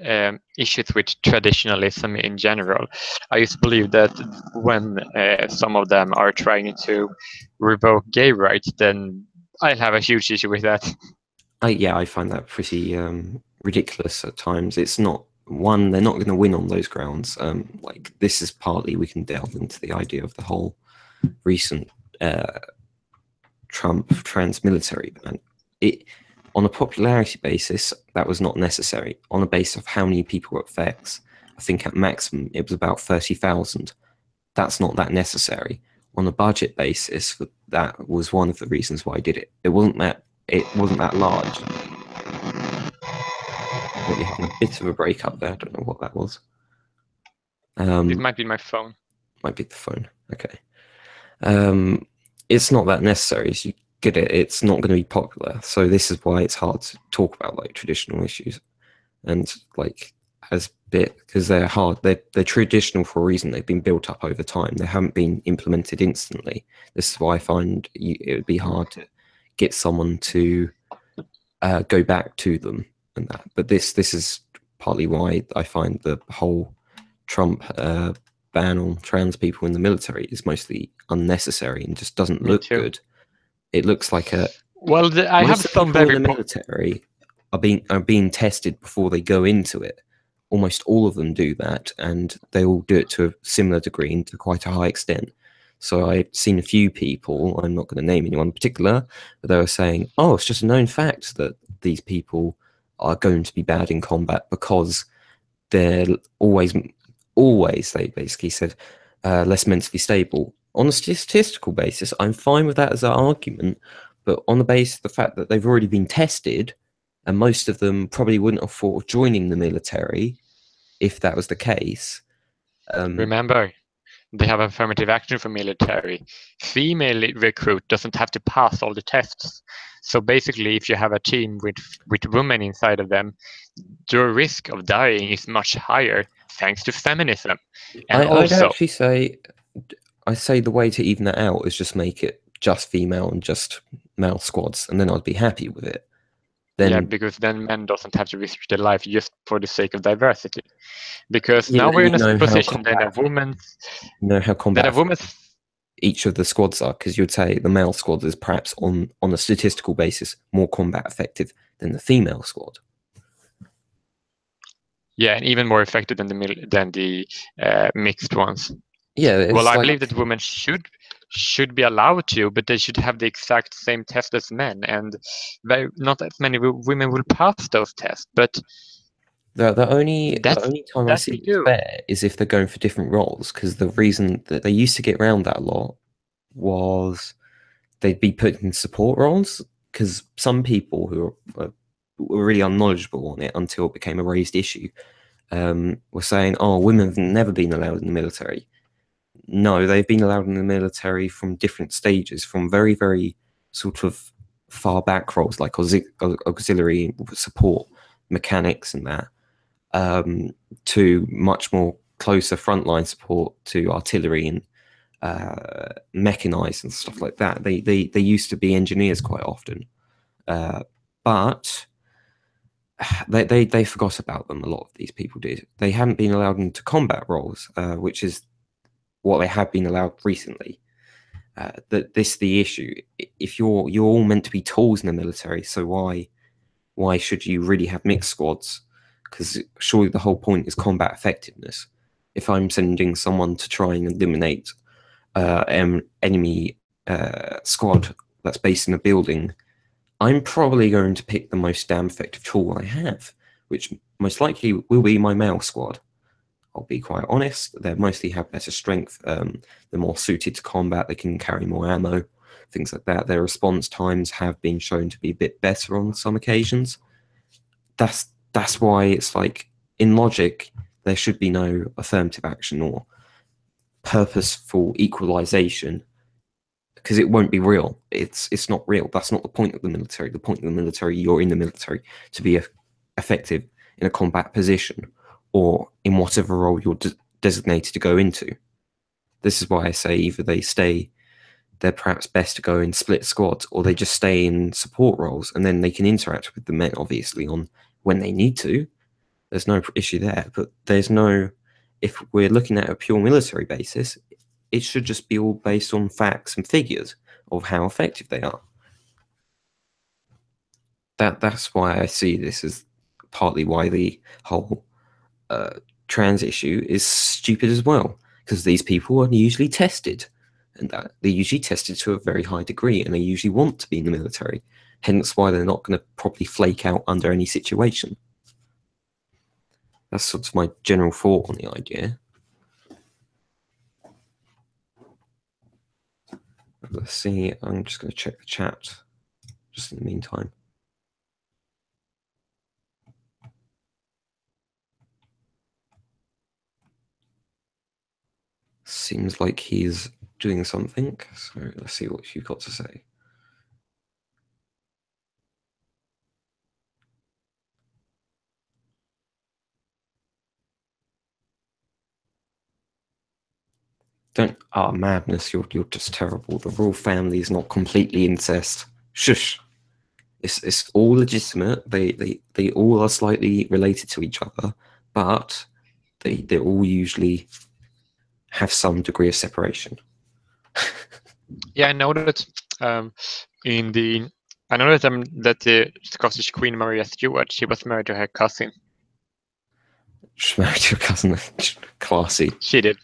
issues with traditionalism in general. I just believe that when some of them are trying to revoke gay rights, then I have a huge issue with that. Yeah, I find that pretty ridiculous at times. It's not, one, they're not going to win on those grounds. Like, this is partly, we can delve into the idea of the whole recent Trump trans-military ban. On a popularity basis, that was not necessary. On a basis of how many people it affects, I think at maximum it was about 30,000. That's not that necessary. On a budget basis, that was one of the reasons why I did it. It wasn't that large. Maybe having a bit of a break up there. I don't know what that was. It might be my phone. Might be the phone. Okay. It's not that necessary. As you get it, it's not going to be popular. So this is why it's hard to talk about like traditional issues, and like because they're hard. They're traditional for a reason. They've been built up over time. They haven't been implemented instantly. This is why I find it would be hard to get someone to go back to them and that. But this is partly why I find the whole Trump ban on trans people in the military is mostly unnecessary and just doesn't look good. It looks like a I have most of the some people very in the military are being tested before they go into it. Almost all of them do that, and they all do it to a similar degree and to quite a high extent. So I've seen a few people, I'm not going to name anyone in particular, but they were saying, oh, it's just a known fact that these people are going to be bad in combat because they're always, they basically said, less mentally stable. On a statistical basis, I'm fine with that as an argument, but on the basis of the fact that they've already been tested, and most of them probably wouldn't have thought of joining the military if that was the case. Remember, they have affirmative action for military. Female recruit doesn't have to pass all the tests. So basically, if you have a team with women inside of them, your risk of dying is much higher thanks to feminism. And I'd actually say, I say the way to even that out is just make it just female and just male squads, and then I'd be happy with it. Then, yeah, because then men doesn't have to risk their life just for the sake of diversity. Because now we're in a position that a woman's... You know how combat each of the squads are, because you'd say the male squad is perhaps on a statistical basis more combat effective than the female squad. Yeah, and even more effective than the mixed ones. Yeah. Well, I believe that women should be allowed to, but they should have the exact same test as men, and not as many women will pass those tests. But the only time I see it's fair is if they're going for different roles, because the reason that they used to get around that a lot was they'd be put in support roles, because some people who were really unknowledgeable on it until it became a raised issue were saying, oh, women have never been allowed in the military. No, they've been allowed in the military from different stages, from very, very sort of far back roles like auxiliary support, mechanics and that, to much more closer frontline support to artillery and mechanized and stuff like that. They used to be engineers quite often, but they forgot about them. A lot of these people did. They hadn't been allowed into combat roles, which is what they have been allowed recently. The issue. If you're all meant to be tools in the military, so why should you really have mixed squads? Because surely the whole point is combat effectiveness. If I'm sending someone to try and eliminate enemy squad that's based in a building, I'm probably going to pick the most damn effective tool I have, which most likely will be my male squad. I'll be quite honest, they mostly have better strength, they're more suited to combat, they can carry more ammo, things like that. Their response times have been shown to be a bit better on some occasions. That's why it's like, in logic, there should be no affirmative action or purposeful equalization, because it won't be real. It's not real. That's not the point of the military. The point of the military, you're in the military to be effective in a combat position or in whatever role you're designated to go into. This is why I say either they're perhaps best to go in split squads, or they just stay in support roles, and then they can interact with the men, obviously, on when they need to. There's no issue there, but if we're looking at a pure military basis, it should just be all based on facts and figures of how effective they are. That's why I see this as partly why the whole trans issue is stupid as well, because these people are usually tested, and they're usually tested to a very high degree, and they usually want to be in the military. Hence why they're not going to probably flake out under any situation. That's sort of my general thought on the idea. Let's see, I'm just going to check the chat just in the meantime. Seems like he's doing something, so let's see what you've got to say. Madness, you're just terrible. The royal family is not completely incest. Shush. It's all legitimate. They all are slightly related to each other, but they all usually have some degree of separation. Yeah, I know that in the I know that the Scottish Queen Maria Stuart, she was married to her cousin. She's married to your cousin. Classy. She did.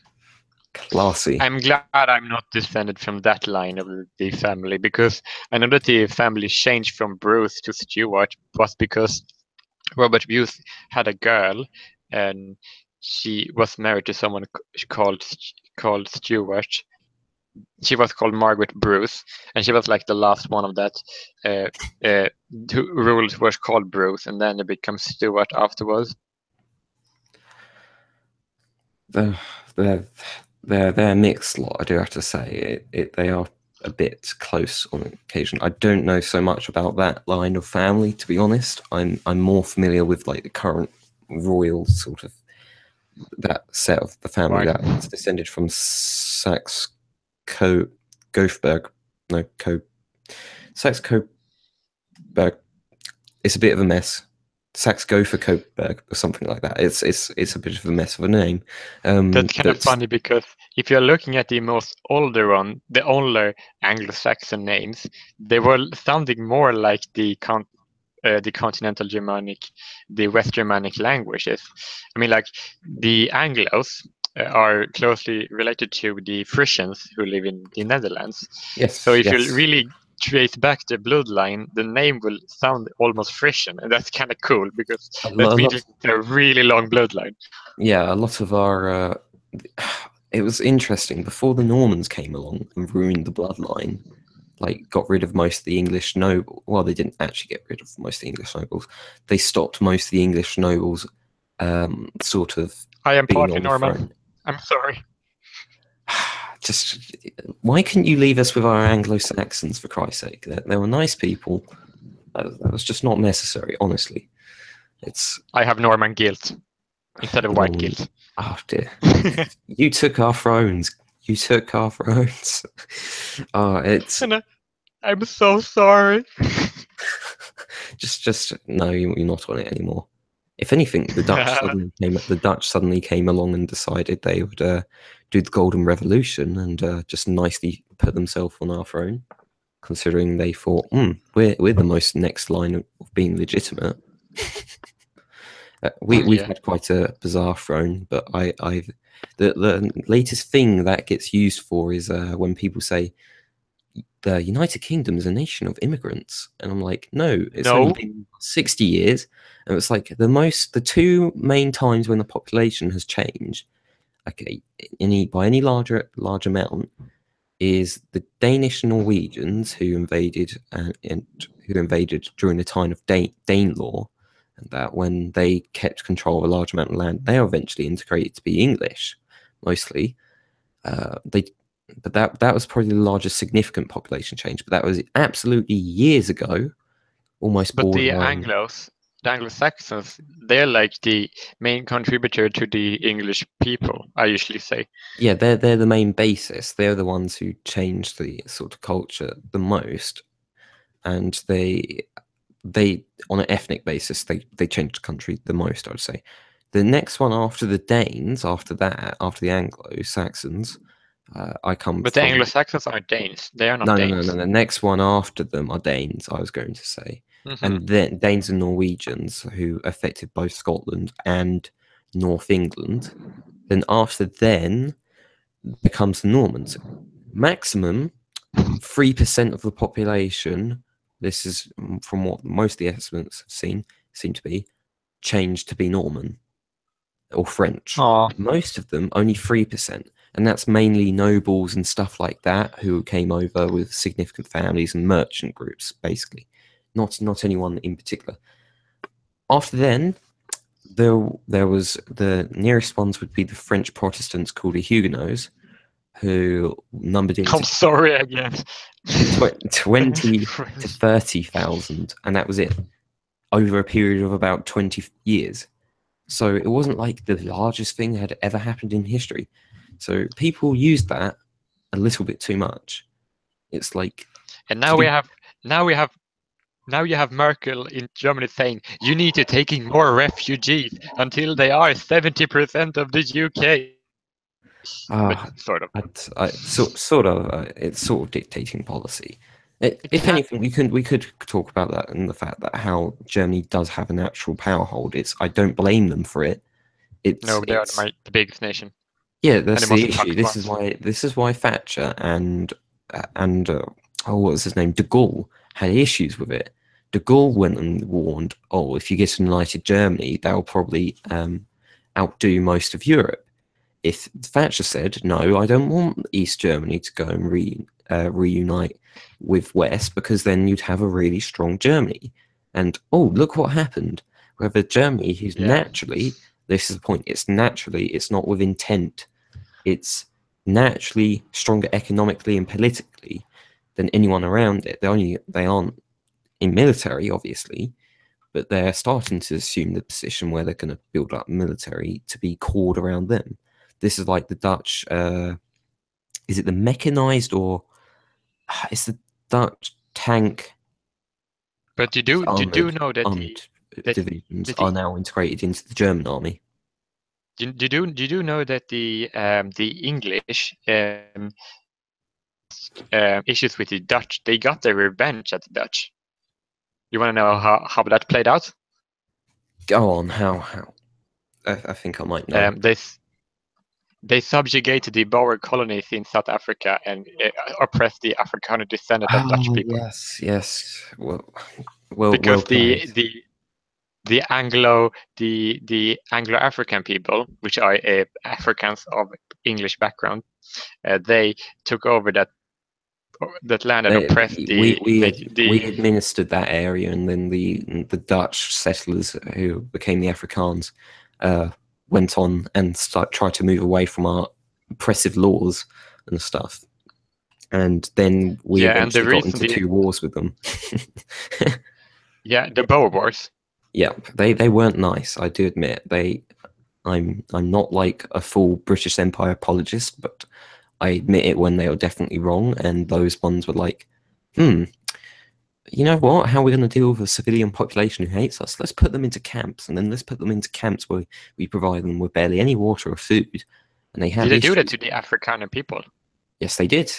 Classy. I'm glad I'm not descended from that line of the family, because I know that the family changed from Bruce to Stuart was because Robert Bruce had a girl, and she was married to someone called Stuart. She was called Margaret Bruce, and she was like the last one of that uh, who ruled was called Bruce, and then it becomes Stuart afterwards. They're a mixed lot, I do have to say. They are a bit close on occasion. I don't know so much about that line of family, to be honest. I'm more familiar with like the current royal sort of that set of the family Right. that's descended from Saxe Gothenburg. No, Saxe Coburg. It's a bit of a mess. Saxe Gothenburg or something like that. It's a bit of a mess of a name. That's kind of But funny, because if you're looking at the most older one, the older Anglo-Saxon names, they were sounding more like the continental Germanic, the West Germanic languages. I mean, like the Anglos are closely related to the Frisians who live in the Netherlands. So if you yes. really trace back the bloodline, the name will sound almost Frisian, and that's kind of cool, because A that means lot, it's a really long bloodline. yeah, a lot of our. It was interesting before the Normans came along and ruined the bloodline. Like, got rid of most of the English noble. Well, they didn't actually get rid of most of the English nobles. They stopped most of the English nobles, sort of I am being partly on the Norman. throne. I'm sorry. Just why couldn't you leave us with our Anglo-Saxons, for Christ's sake? They were nice people. That was just not necessary, honestly. It's I have Norman guilt instead of white guilt. Oh dear. You took our thrones. You took our thrones. Oh, it's I'm so sorry. just no, you're not on it anymore. If anything, the Dutch suddenly came along and decided they would do the Golden Revolution and just nicely put themselves on our throne, considering they thought, we're the most next line of being legitimate. We've had quite a bizarre throne, but the latest thing that gets used for is when people say the United Kingdom is a nation of immigrants, and I'm like, no, it's only been 60 years, and it's like the two main times when the population has changed, okay, by any large amount, is the Danish Norwegians who invaded during the time of Danelaw, and that when they kept control of a large amount of land, they are eventually integrated to be English, mostly. But that was probably the largest significant population change. But that was absolutely years ago, almost But the borderline. Anglo-Saxons, they're like the main contributor to the English people, I usually say. Yeah, they're the main basis. They're the ones who changed the sort of culture the most, and they on an ethnic basis they changed the country the most, I would say. The next one after the Danes, after the Anglo-Saxons, I come But the from. Anglo-Saxons are Danes. They are not No. Danes. The next one after them are Danes, I was going to say. And then Danes and Norwegians, who affected both Scotland and North England. Then after then becomes the Normans. Maximum 3% of the population, this is from what most of the estimates have seem to be, changed to be Norman or French. Aww. Most of them, only 3%. And that's mainly nobles and stuff like that who came over with significant families and merchant groups, basically. Not anyone in particular. After then, there was the nearest ones would be the French Protestants called the Huguenots, who numbered into I'm sorry again. 20 to 30,000, and that was it over a period of about 20 years. So it wasn't like the largest thing had ever happened in history. So people used that a little bit too much. It's like, and now you have Merkel in Germany saying you need to take in more refugees until they are 70% of the UK. but sort of. It's sort of dictating policy. If anything, we could talk about that and the fact that how Germany does have a natural power hold. I don't blame them for it. No, they are the biggest nation. Yeah, that's the the issue. This is why Thatcher and what was his name? De Gaulle had issues with it. De Gaulle went and warned, oh, if you get a united Germany, they'll probably outdo most of Europe. If Thatcher said, no, I don't want East Germany to go and reunite with West, because then you'd have a really strong Germany. And oh, look what happened. Whether Germany, who's naturally, this is the point, it's not with intent. It's naturally stronger economically and politically than anyone around it. They aren't in military, obviously, but they're starting to assume the position where they're going to build up military to be cored around them. This is like the Dutch. Is it the mechanized, or it's the Dutch tank? But you do know that armed divisions are now integrated into the German army. You do know that the English issues with the Dutch, they got their revenge at the Dutch. You want to know how that played out? Go on, how? I think I might know. They subjugated the Boer colonies in South Africa and oppressed the Afrikaner descendant of Dutch people. Yes. Well, because the Anglo-African people, which are Africans of English background, they took over that land and oppressed we administered that area, and then the Dutch settlers who became the Afrikaans went on and tried to move away from our oppressive laws and stuff. And then we eventually got into 2 wars with them. Yeah, the Boer Wars. Yeah, they weren't nice, I do admit. I'm not like a full British Empire apologist, but I admit it when they are definitely wrong, and those ones were like, you know what? How are we going to deal with a civilian population who hates us? Let's put them into camps, and then let's put them into camps where we provide them with barely any water or food, and they have. Did they do that to the Afrikaner people? Yes, they did.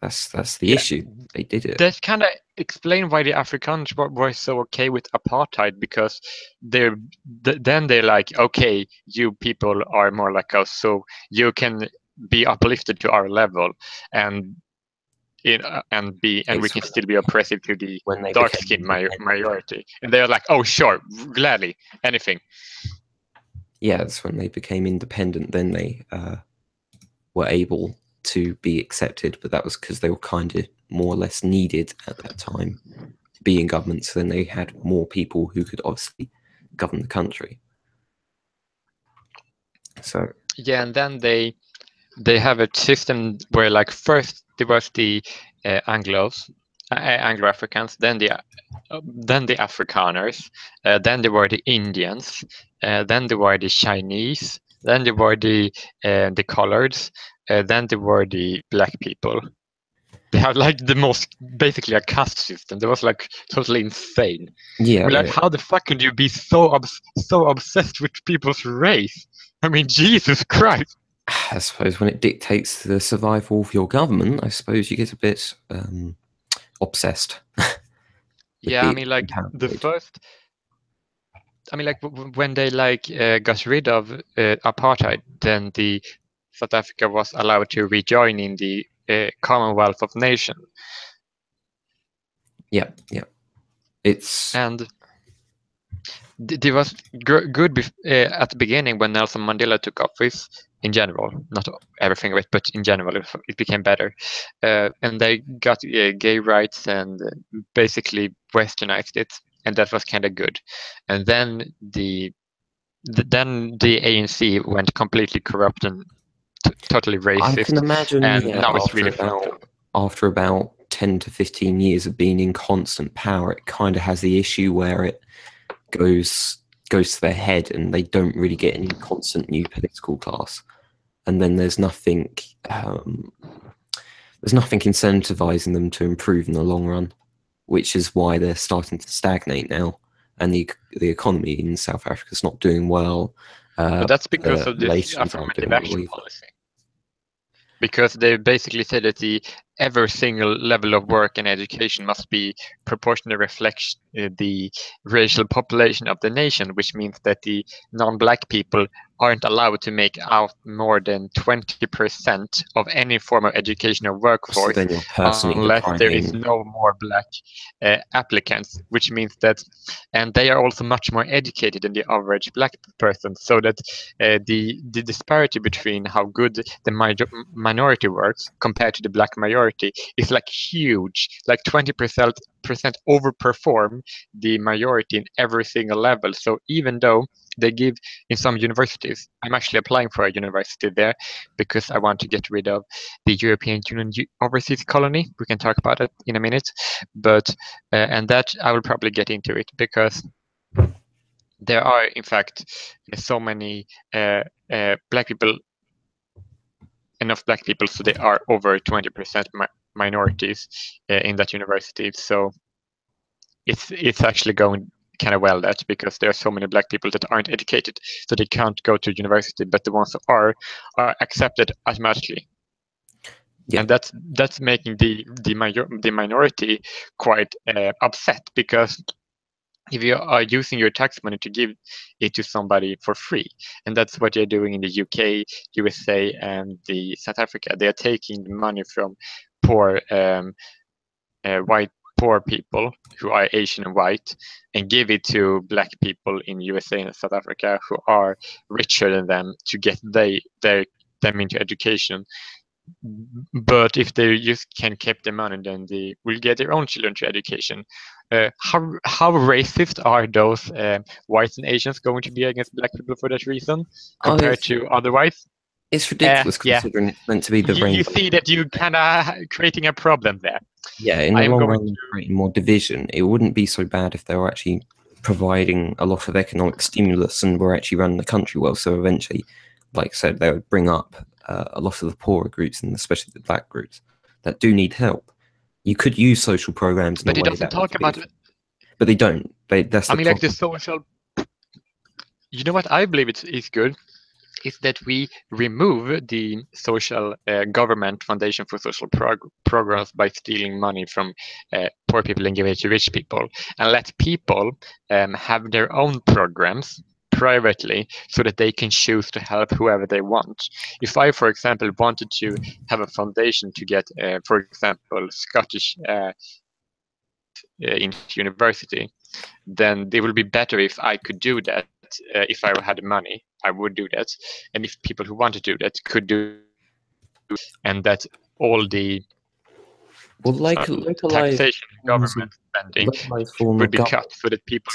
That's the issue. They did it. That kind of explain why the Afrikaners were so okay with apartheid, because then they're like, okay, you people are more like us, so you can be uplifted to our level, and we can still be oppressive to the dark-skinned majority. And they're like, oh, sure, gladly, anything. Yeah, that's when they became independent. Then they were able to be accepted, but that was because they were kind of more or less needed at that time to be in government. So then they had more people who could obviously govern the country. So yeah, and then they have a system where, like, first there was the Anglo-Africans, then the Afrikaners, then there were the Indians, then there were the Chinese, then there were the coloreds, then there were the black people. They had like basically a caste system. That was like totally insane. Yeah. We're like, how the fuck could you be so obsessed with people's race? I mean, Jesus Christ. I suppose when it dictates the survival of your government, I suppose you get a bit obsessed. Yeah, I mean, like when they got rid of apartheid, then the South Africa was allowed to rejoin in the Commonwealth of Nations. Yeah. And it was good at the beginning when Nelson Mandela took office. In general, not everything of it, but in general, it became better. And they got gay rights and basically westernized it, and that was kind of good. And then the ANC went completely corrupt and totally racist. I can imagine, and now it's really after about 10 to 15 years of being in constant power, it kind of has the issue where it goes to their head and they don't really get any constant new political class. And then there's nothing incentivizing them to improve in the long run, which is why they're starting to stagnate now. And the economy in South Africa is not doing well. But that's because of this affirmative action policy. because they basically say that every single level of work and education must be proportionally reflect the racial population of the nation, which means that the non-black people aren't allowed to make out more than 20% of any form of educational So workforce then you're personally unless there is depriving. no more black applicants, which means that, and they are also much more educated than the average black person, so that the disparity between how good the minority works compared to the black majority is like huge, like 20% overperform the majority in every single level. So even though they give in some universities, I'm actually applying for a university there because I want to get rid of the European Union overseas colony. We can talk about it in a minute, but and that I will probably get into it because there are in fact so many black people, enough black people, so they are over 20% minorities in that university. So it's actually going kind of well, that because there are so many black people that aren't educated, so they can't go to university, but the ones that are accepted automatically. Yeah. And that's making the minority quite upset, because if you are using your tax money to give it to somebody for free, and that's what you're doing in the UK, USA, and the South Africa, they are taking the money from poor white poor people who are Asian and white, and give it to black people in USA and South Africa who are richer than them to get them into education. But if they just can keep the money, then they will get their own children to education. How racist are those whites and Asians going to be against black people for that reason Oh, compared to otherwise? it's ridiculous Yeah, considering it's meant to be the you rainbow. see that you kind of creating a problem there. Yeah, in I the am long going run, creating more division. It wouldn't be so bad if they were actually providing a lot of economic stimulus and were actually running the country well. So eventually, like I said, they would bring up a lot of the poorer groups and especially the black groups that do need help. You could use social programs in But a it way doesn't that would talk be, about. but they don't. That's I the mean, like the problem. social. You know what I believe is good is that we remove the social government foundation for social programs by stealing money from poor people and give it to rich people, and let people have their own programs privately so that they can choose to help whoever they want. If I, for example, wanted to have a foundation to get, for example, Scottish into university, then it will be better if I could do that. If I had money, I would do that, and if people who want to do that could do, and that all the Well, like localized taxation, forms of government spending would be government. cut, so that people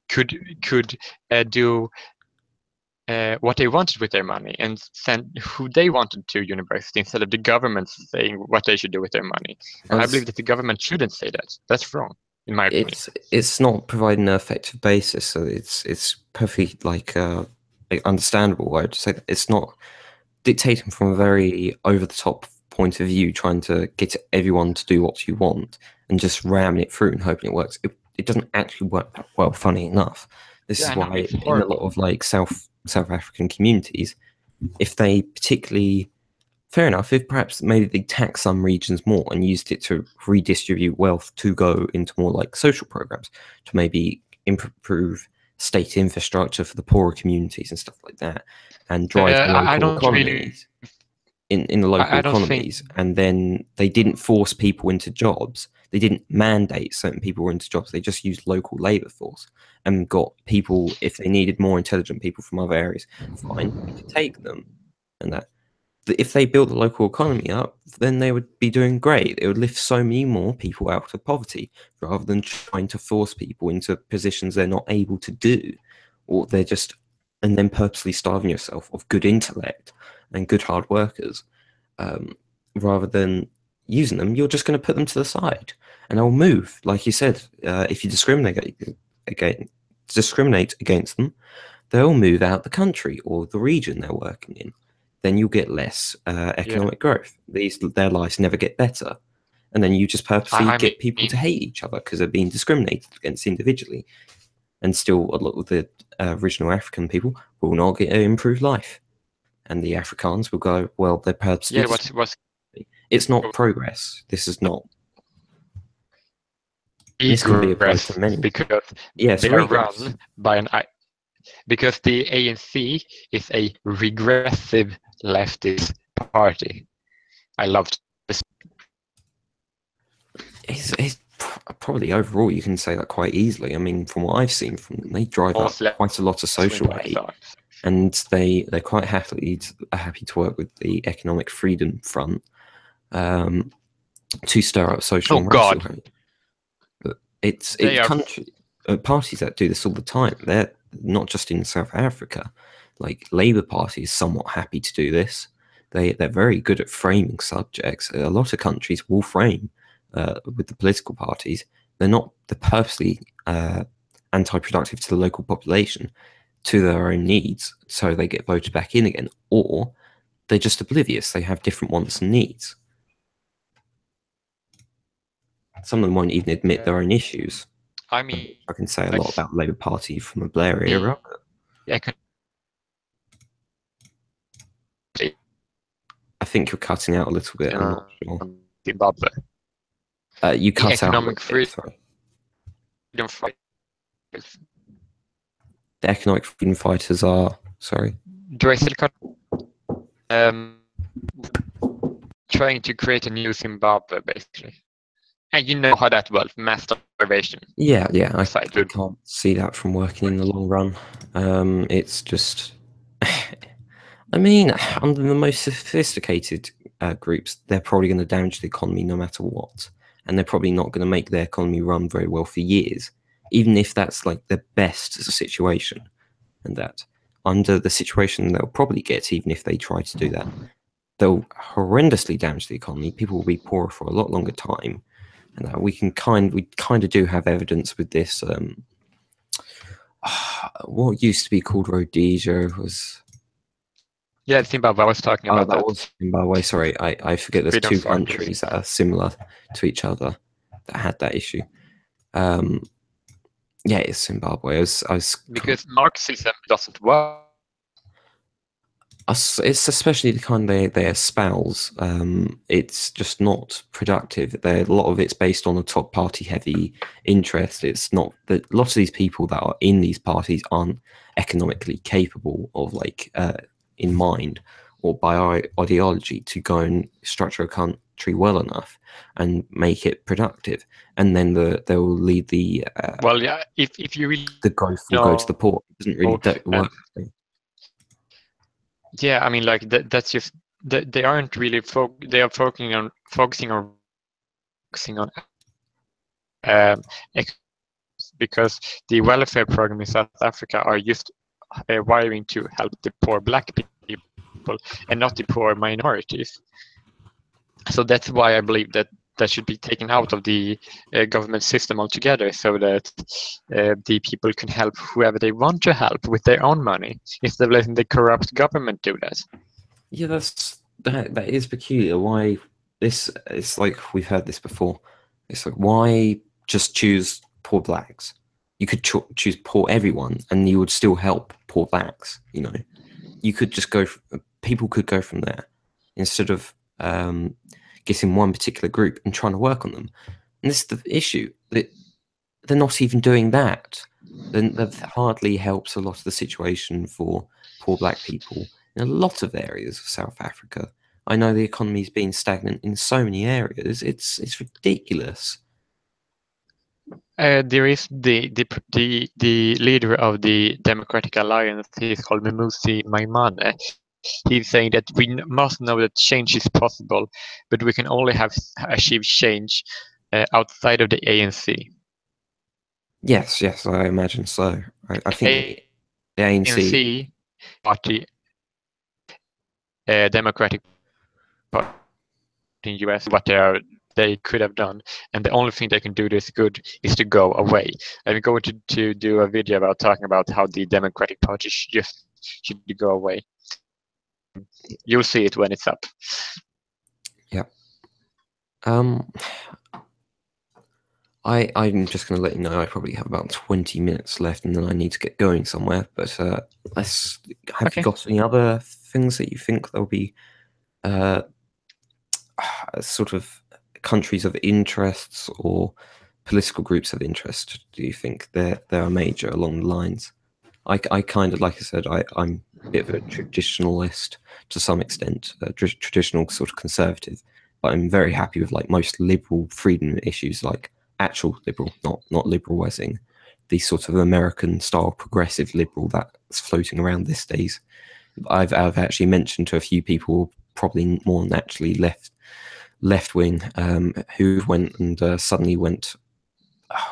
could do what they wanted with their money and send who they wanted to university instead of the government saying what they should do with their money. And I As believe that the government shouldn't say that. That's wrong, in my opinion. it's not providing an effective basis, so it's perfectly like understandable. I'd say that it's not dictating from a very over the top point of view, trying to get everyone to do what you want and just ramming it through and hoping it works. It doesn't actually work that well. Funny enough, this Yeah, is no, why it's in a lot horrible. of like South African communities, if they particularly fair enough, if perhaps maybe they tax some regions more and used it to redistribute wealth to go into more like social programs to maybe improve state infrastructure for the poorer communities and stuff like that, and drive the I local don't really. economies in the local I don't think. economies, and then they didn't force people into jobs. They didn't mandate certain people into jobs. They just used local labor force and got people, if they needed more intelligent people from other areas, fine, we could take them. And that if they built the local economy up, then they would be doing great. It would lift so many more people out of poverty rather than trying to force people into positions they're not able to do, or they're just, and then purposely starving yourself of good intellect and good hard workers, rather than using them. You're just going to put them to the side, and they'll move. Like you said, if you discriminate against them, they'll move out the country or the region they're working in. Then you'll get less economic growth. Their lives never get better. And then you just purposely I get people mean, to hate each other because they're being discriminated against individually. And still, a lot of the original African people will not get an improved life. and the Afrikaans will go, well, they're perhaps it's not progress. This is not. This can be applied to many. Because yes, they are run by because the ANC is a regressive leftist party. I love this. It's probably overall you can say that quite easily. I mean, from what I've seen from them, they drive up quite a lot of social hate, and they're quite happy to work with the Economic Freedom Front to stir up social and racial hate. But it's parties that do this all the time. They're not just in South Africa. Like Labour Party is somewhat happy to do this. They're very good at framing subjects. A lot of countries will frame with the political parties. They're purposely anti-productive to the local population, to their own needs, so they get voted back in again, or they're just oblivious. They have different wants and needs. Some of them won't even admit their own issues. I mean, I can say a lot about the Labour Party from the Blair era. I think you're cutting out a little bit. I'm not sure. Zimbabwe. You cut out a little bit, sorry. The economic freedom fighters are, sorry. Do I still cut? Trying to create a new Zimbabwe, basically. And you know how that works, mass starvation. Yeah, I can't see that from working in the long run. It's just, I mean, under the most sophisticated groups, they're probably going to damage the economy no matter what. And they're probably not going to make their economy run very well for years, even if that's like the best situation. And that under the situation they'll probably get, even if they try to do that, they'll horrendously damage the economy. People will be poorer for a lot longer time. And we kind of do have evidence with this. What used to be called Rhodesia was. Yeah, Zimbabwe. I was talking about that. Was Zimbabwe. Sorry, I forget. There's two countries that are similar to each other that had that issue. Yeah, it's Zimbabwe. I was because Marxism doesn't work. It's especially the kind they espouse. It's just not productive. A lot of it's based on a top party heavy interest. It's not that a lot of these people that are in these parties aren't economically capable of in mind or by ideology to go and structure a country well enough and make it productive. And then they'll lead the if you really the growth will go to the poor. It doesn't really work. Yeah, I mean, that's just they aren't really they are focusing on because the welfare program in South Africa are just wiring to help the poor black people and not the poor minorities. So that's why I believe that should be taken out of the government system altogether, so that the people can help whoever they want to help with their own money, instead of letting the corrupt government do that. Yeah, that is peculiar. Why this? It's like we've heard this before. It's like, why just choose poor blacks? You could choose poor everyone, and you would still help poor blacks. You know, you could just go. People could go from there instead of getting one particular group and trying to work on them. And this is the issue, that they're not even doing that. Then that hardly helps a lot of the situation for poor black people in a lot of areas of South Africa. I know the economy's been stagnant in so many areas. It's ridiculous. There is the leader of the Democratic Alliance. He's called Mmusi Maimane. He's saying that we must know that change is possible, but we can only achieve change outside of the ANC. Yes, I imagine so. I think the ANC party, Democratic Party in US, what they could have done, and the only thing they can do this good is to go away. I'm going to do a video about talking about how the Democratic Party should go away. You'll see it when it's up. Yeah. I'm just going to let you know I probably have about 20 minutes left, and then I need to get going somewhere. But have you got any other things that you think there'll be sort of countries of interests or political groups of interest? Do you think there are major along the lines? I kind of, like I said, I'm a bit of a traditionalist to some extent, traditional sort of conservative, but I'm very happy with like most liberal freedom issues, like actual liberal, not liberalising the sort of American style progressive liberal that's floating around these days. I've actually mentioned to a few people, probably more naturally left wing, who went and suddenly went.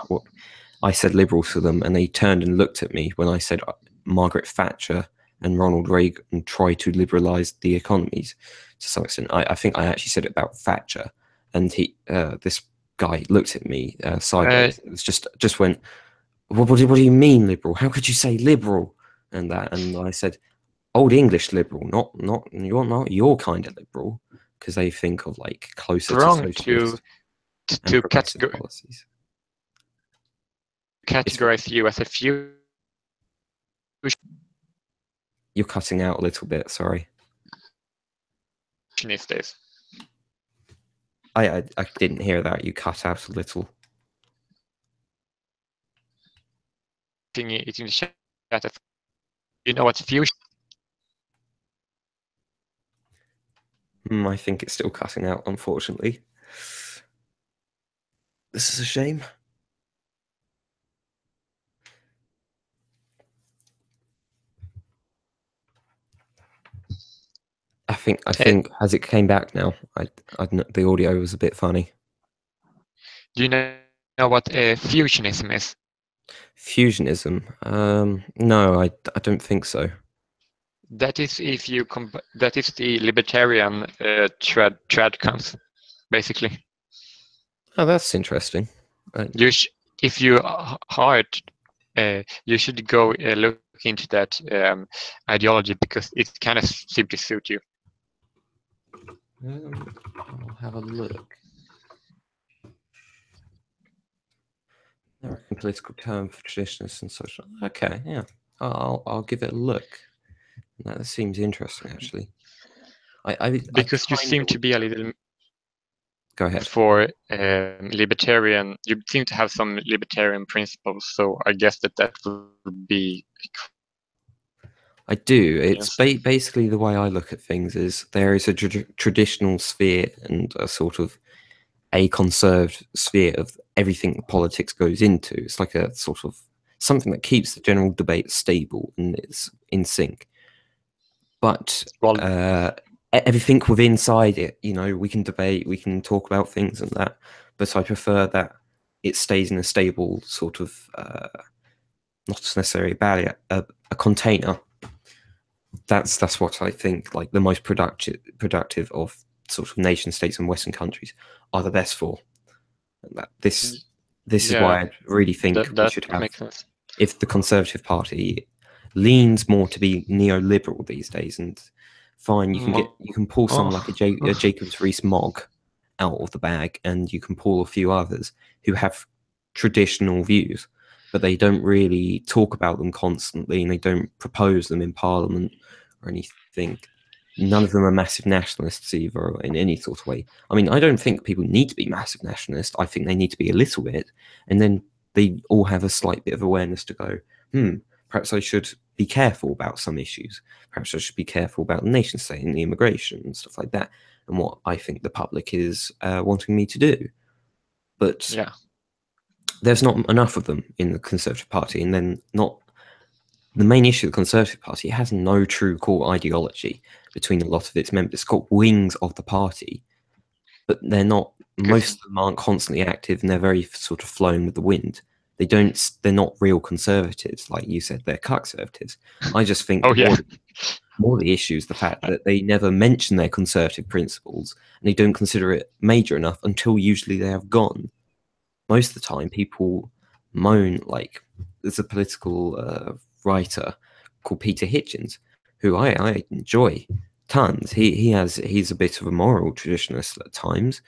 What I said liberal to them, and they turned and looked at me when I said Margaret Thatcher and Ronald Reagan tried to liberalise the economies to some extent. I think I actually said it about Thatcher, and this guy looked at me sideways. It was just went, what do you mean liberal? How could you say liberal? And I said, old English liberal, not you're not your kind of liberal, because they think of like closer to socialist and progressive policies. Categorize you as a few. You're cutting out a little bit. Sorry. These days. I didn't hear that. You cut out a little. It's in the chat. You know what fusion? I think it's still cutting out, unfortunately. This is a shame. I think as it came back now, the audio was a bit funny. Do you know what fusionism is? Fusionism? No, I don't think so. That is that is the libertarian tradcons, basically. Oh, that's interesting. If you are hard, you should go look into that ideology, because it kind of simply suits you. I'll have a look. American political term for traditionalists and social. Okay, yeah, I'll give it a look. That seems interesting, actually. Because you seem to be a little. Go ahead. For libertarian, you seem to have some libertarian principles, so I guess that would be. I do. It's basically the way I look at things is there is a traditional sphere and a sort of a conserved sphere of everything politics goes into. It's like a sort of something that keeps the general debate stable and it's in sync. But everything within inside it, we can debate, we can talk about things and that. But I prefer that it stays in a stable sort of, not necessarily a barrier, a container. That's what I think like the most productive of sort of nation states and Western countries are the best for. This is why I really think we should have. If the Conservative Party leans more to be neoliberal these days, and fine, you can pull someone like a Jacobs Rees-Mogg out of the bag, and you can pull a few others who have traditional views, but they don't really talk about them constantly, and they don't propose them in Parliament or anything. None of them are massive nationalists either in any sort of way. I mean, I don't think people need to be massive nationalists. I think they need to be a little bit, and then they all have a slight bit of awareness to go, perhaps I should be careful about some issues. Perhaps I should be careful about the nation state and the immigration and stuff like that, and what I think the public is wanting me to do. But there's not enough of them in the Conservative Party, and then not the main issue of the Conservative Party. It has no true core ideology between a lot of its members. It's got wings of the party, but they're not. Most of them aren't constantly active, and they're very sort of flowing with the wind. They're not real conservatives, like you said. They're conservatives. I just think more the issue is the fact that they never mention their conservative principles, and they don't consider it major enough until usually they have gone. Most of the time, people moan. Like there's a political writer called Peter Hitchens, who I enjoy tons. He's a bit of a moral traditionalist at times,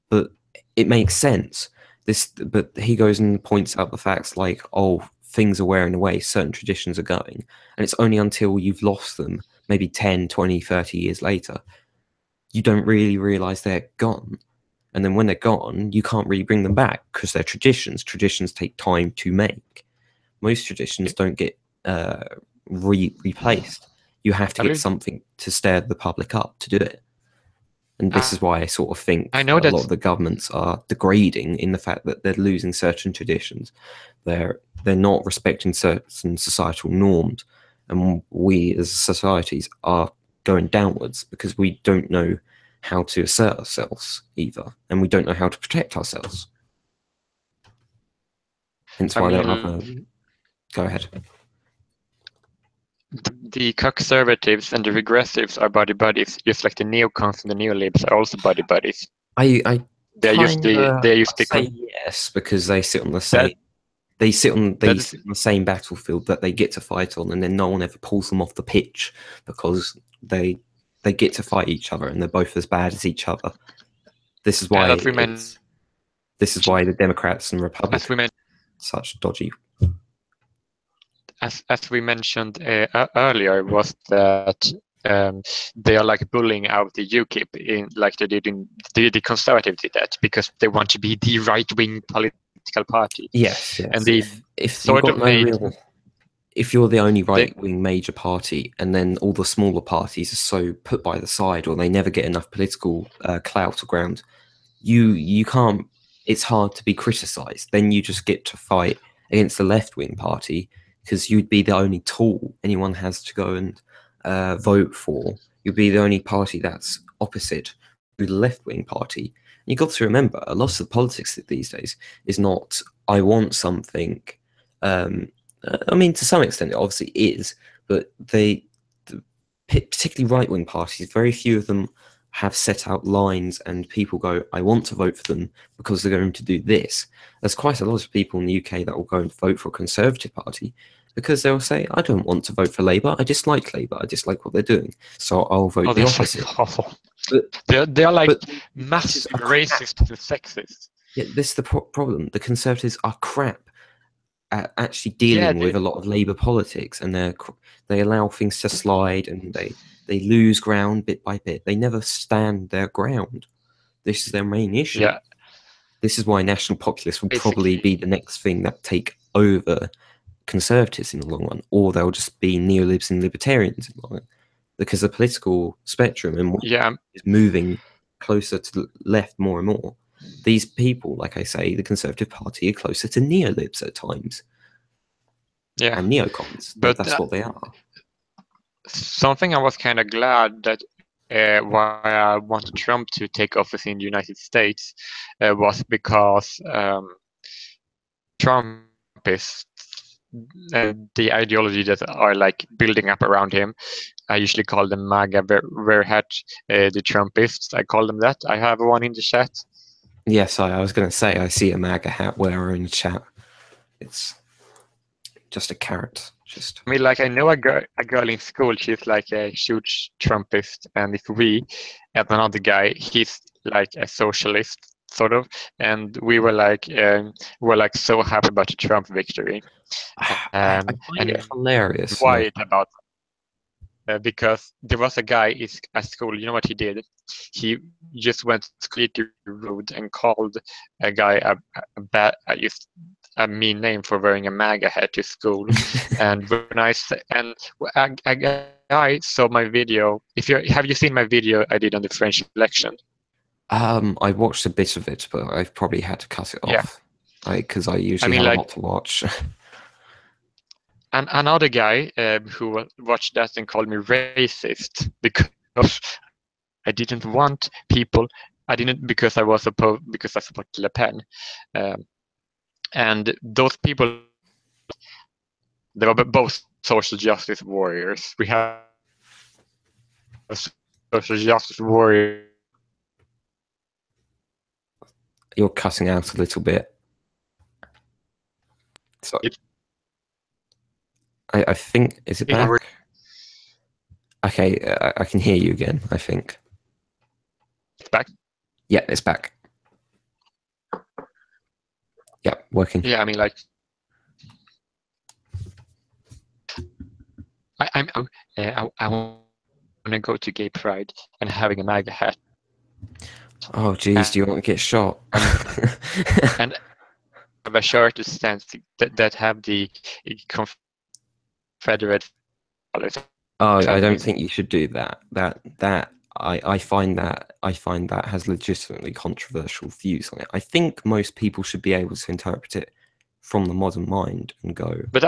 but it makes sense. But he goes and points out the facts like, oh, things are wearing away, certain traditions are going, and it's only until you've lost them, maybe 10, 20, 30 years later, you don't really realize they're gone. And then when they're gone, you can't really bring them back because they're traditions. Traditions take time to make. Most traditions don't get replaced. You have to get something to stir the public up to do it. And this is why I sort of think I know a lot that of the governments are degrading in the fact that they're losing certain traditions. They're not respecting certain societal norms, and we as societies are going downwards because we don't know how to assert ourselves either, and we don't know how to protect ourselves. Hence why there are other. Go ahead. The conservatives and the regressives are buddy buddies, just like the neocons and the neolibs are also buddy buddies. I they say yes because they sit on the same. They sit on the same battlefield that they get to fight on, and then no one ever pulls them off the pitch because they get to fight each other, and they're both as bad as each other. This is why this is why the Democrats and Republicans such dodgy. As we mentioned earlier, was that they are like bullying out the UKIP in like they did in the Conservatives did that because they want to be the right-wing political party. Yes. And they if you've got no real, if you're the only right-wing major party, and then all the smaller parties are so put by the side, or they never get enough political clout or ground, you can't. It's hard to be criticised. Then you just get to fight against the left-wing party because you'd be the only tool anyone has to go and vote for. You'd be the only party that's opposite to the left-wing party. You've got to remember, a lot of the politics these days is not, I want something. I mean, to some extent, it obviously is, but particularly right-wing parties, very few of them have set out lines and people go, I want to vote for them because they're going to do this. There's quite a lot of people in the UK that will go and vote for a Conservative Party because they'll say, I don't want to vote for Labour, I dislike Labour, I dislike what they're doing, so I'll vote the opposite. They're like massive racist and sexist. Yeah, this is the problem. The Conservatives are crap at actually dealing with a lot of Labour politics, and they allow things to slide, and they lose ground bit by bit. They never stand their ground. This is their main issue. Yeah. This is why national populists will probably be the next thing that take over Conservatives in the long run, or they'll just be neolibs and libertarians in the long run, because the political spectrum is moving closer to the left more and more. These people, like I say, the Conservative Party are closer to neolibs at times. Yeah. And neocons. But that's what they are. Something I was kind of glad that why I wanted Trump to take office in the United States was because Trumpists and the ideology that are like building up around him, I usually call them MAGA hat, the Trumpists. I call them that. I have one in the chat. Yes, I was going to say I see a MAGA hat wearer in the chat. It's just a carrot. I mean, like I know a girl in school. She's like a huge Trumpist, and if we and another guy, he's like a socialist sort of, and we were like so happy about the Trump victory. I find it hilarious. Quiet about because there was a guy at school. You know what he did? He just went completely rude and called a guy a mean name for wearing a MAGA hat to school. And when a guy saw my video. Have you seen my video I did on the French election? I watched a bit of it, but I've probably had to cut it off because I usually have a lot to watch. And another guy who watched that and called me racist because I didn't want people. I didn't because I supported Le Pen, and those people, they were both social justice warriors. We have a social justice warrior. You're cutting out a little bit. So I think, is it back? Okay, I can hear you again, I think. It's back? Yeah, it's back. working. Yeah, I mean, like, I want to go to gay pride and having a MAGA hat. Oh, geez, do you want to get shot? And have a shirt that have the Confederate colors. Oh, I don't think you should do that. I find that has legitimately controversial views on it. I think most people should be able to interpret it from the modern mind and go. But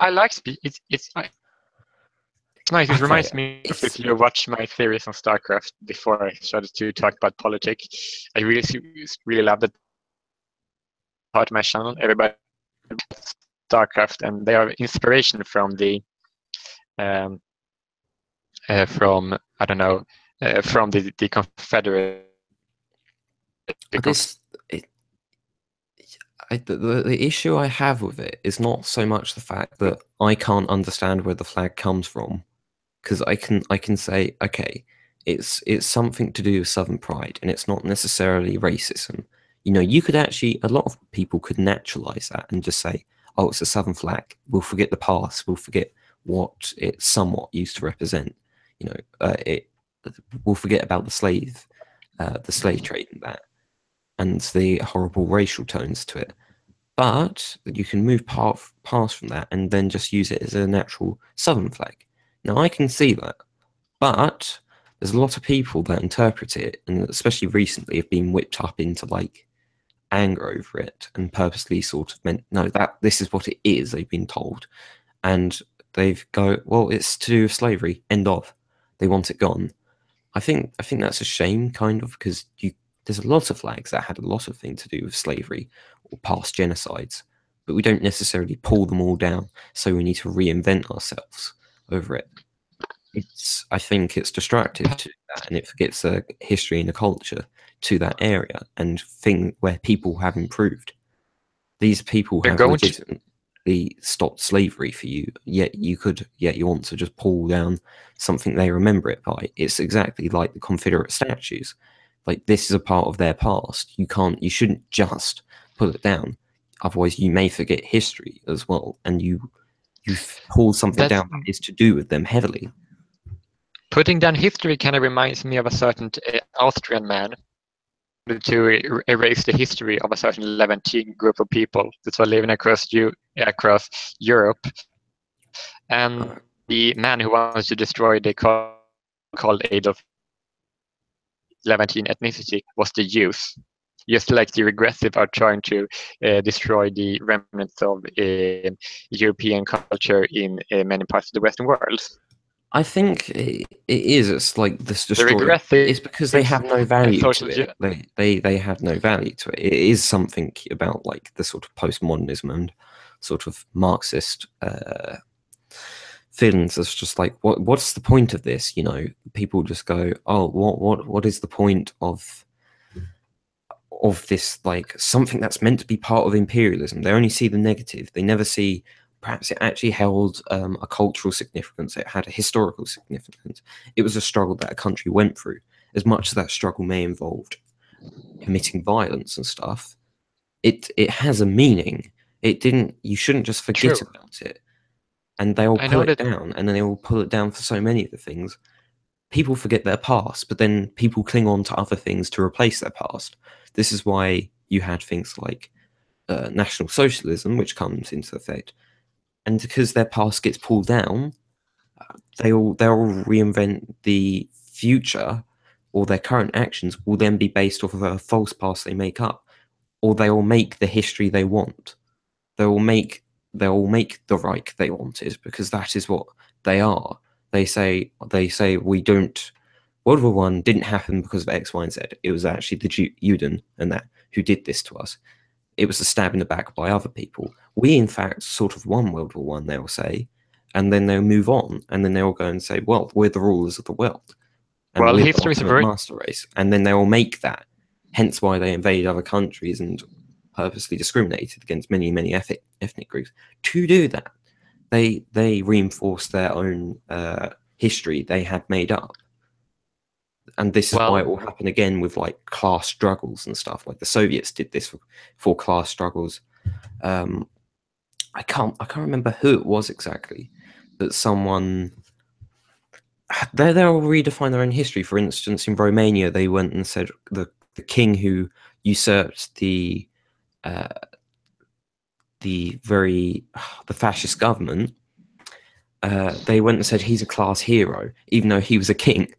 I like it's nice. It Okay, reminds me of if you watch my theories on StarCraft before I started to talk about politics. I really love that part of my channel. Everybody StarCraft, and they are inspiration from the from I don't know from the Confederate. The issue I have with it is not so much the fact that I can't understand where the flag comes from, because I can say, okay, it's something to do with Southern pride, and it's not necessarily racism. You know, you could actually, a lot of people could naturalize that and just say, oh, it's a Southern flag. We'll forget the past. We'll forget what it somewhat used to represent. You know, we'll forget about the slave trade and that, and the horrible racial tones to it. But you can move past from that and then just use it as a natural Southern flag. Now, I can see that, but there's a lot of people that interpret it, and especially recently have been whipped up into like anger over it and purposely sort of meant, no, that this is what it is, they've been told. And they've go, well, it's to do with slavery, end of. They want it gone. I think that's a shame, kind of, because there's a lot of flags that had a lot of things to do with slavery or past genocides, but we don't necessarily pull them all down, so we need to reinvent ourselves over it. I think it's destructive to that, and it forgets a history and a culture to that area and thing where people have improved. These people have legitimately stopped slavery for you, yet you want to just pull down something they remember it by. It's exactly like the Confederate statues. Like, this is a part of their past. You shouldn't just put it down. Otherwise, you may forget history as well, and you pull something down that is to do with them heavily. Putting down history kind of reminds me of a certain Austrian man to erase the history of a certain Levantine group of people that were living across Europe, and the man who wants to destroy the called Adolf Levantine ethnicity was the youth. Just like the regressive are trying to destroy the remnants of European culture in many parts of the Western world. I think it is. It's like this destroy. It's because they have no value to it. They have no value to it. It is something about like the sort of postmodernism and sort of Marxist feelings. It's just like, what's the point of this? You know, people just go, oh, what is the point of this? Like, something that's meant to be part of imperialism. They only see the negative. They never see. Perhaps it actually held a cultural significance. It had a historical significance. It was a struggle that a country went through. As much as that struggle may involve committing violence and stuff, it has a meaning. It didn't. You shouldn't just forget about it. And they all pull it down, and then they all pull it down for so many of the things. People forget their past, but then people cling on to other things to replace their past. This is why you had things like National Socialism, which comes into effect. And because their past gets pulled down, they'll reinvent the future, or their current actions will then be based off of a false past they make up, or they will make the history they want. They will make the Reich they wanted, because that is what they are. They say we don't. World War I didn't happen because of X, Y, and Z. It was actually the Juden and that who did this to us. It was a stab in the back by other people. We, in fact, sort of won World War I, they'll say, and then they'll move on, and then they'll go and say, well, we're the rulers of the world, and we're the ultimate master race, and then they'll make that. Hence why they invade other countries and purposely discriminated against many, many ethnic groups. To do that, they reinforce their own history they had made up. And this is why it will happen again with like class struggles and stuff. Like the Soviets did this for class struggles. I can't remember who it was exactly, but someone they'll redefine their own history. For instance, in Romania, they went and said the king who usurped the fascist government. They went and said he's a class hero, even though he was a king.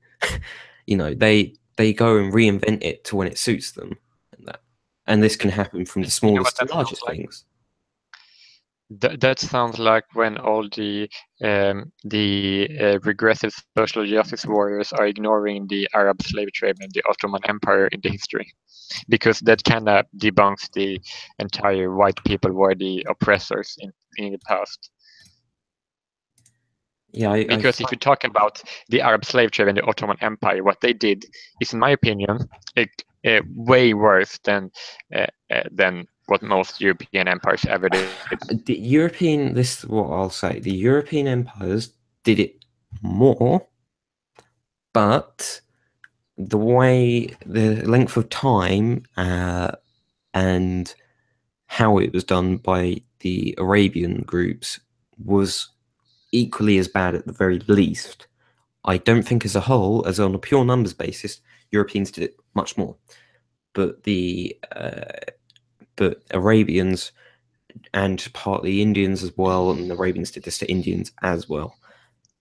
You know, they go and reinvent it to when it suits them, and this can happen from the smallest to largest things. That sounds like when all the regressive social justice warriors are ignoring the Arab slave trade and the Ottoman Empire in the history, because that kind of debunks the entire white people were the oppressors in the past. Yeah, because if you talk about the Arab slave trade and the Ottoman Empire, what they did is, in my opinion, way worse than what most European empires ever did. This is what I'll say. The European empires did it more, but the length of time and how it was done by the Arabian groups was equally as bad at the very least. I don't think as a whole, as on a pure numbers basis, Europeans did it much more. But but Arabians and partly Indians as well, and the Arabians did this to Indians as well,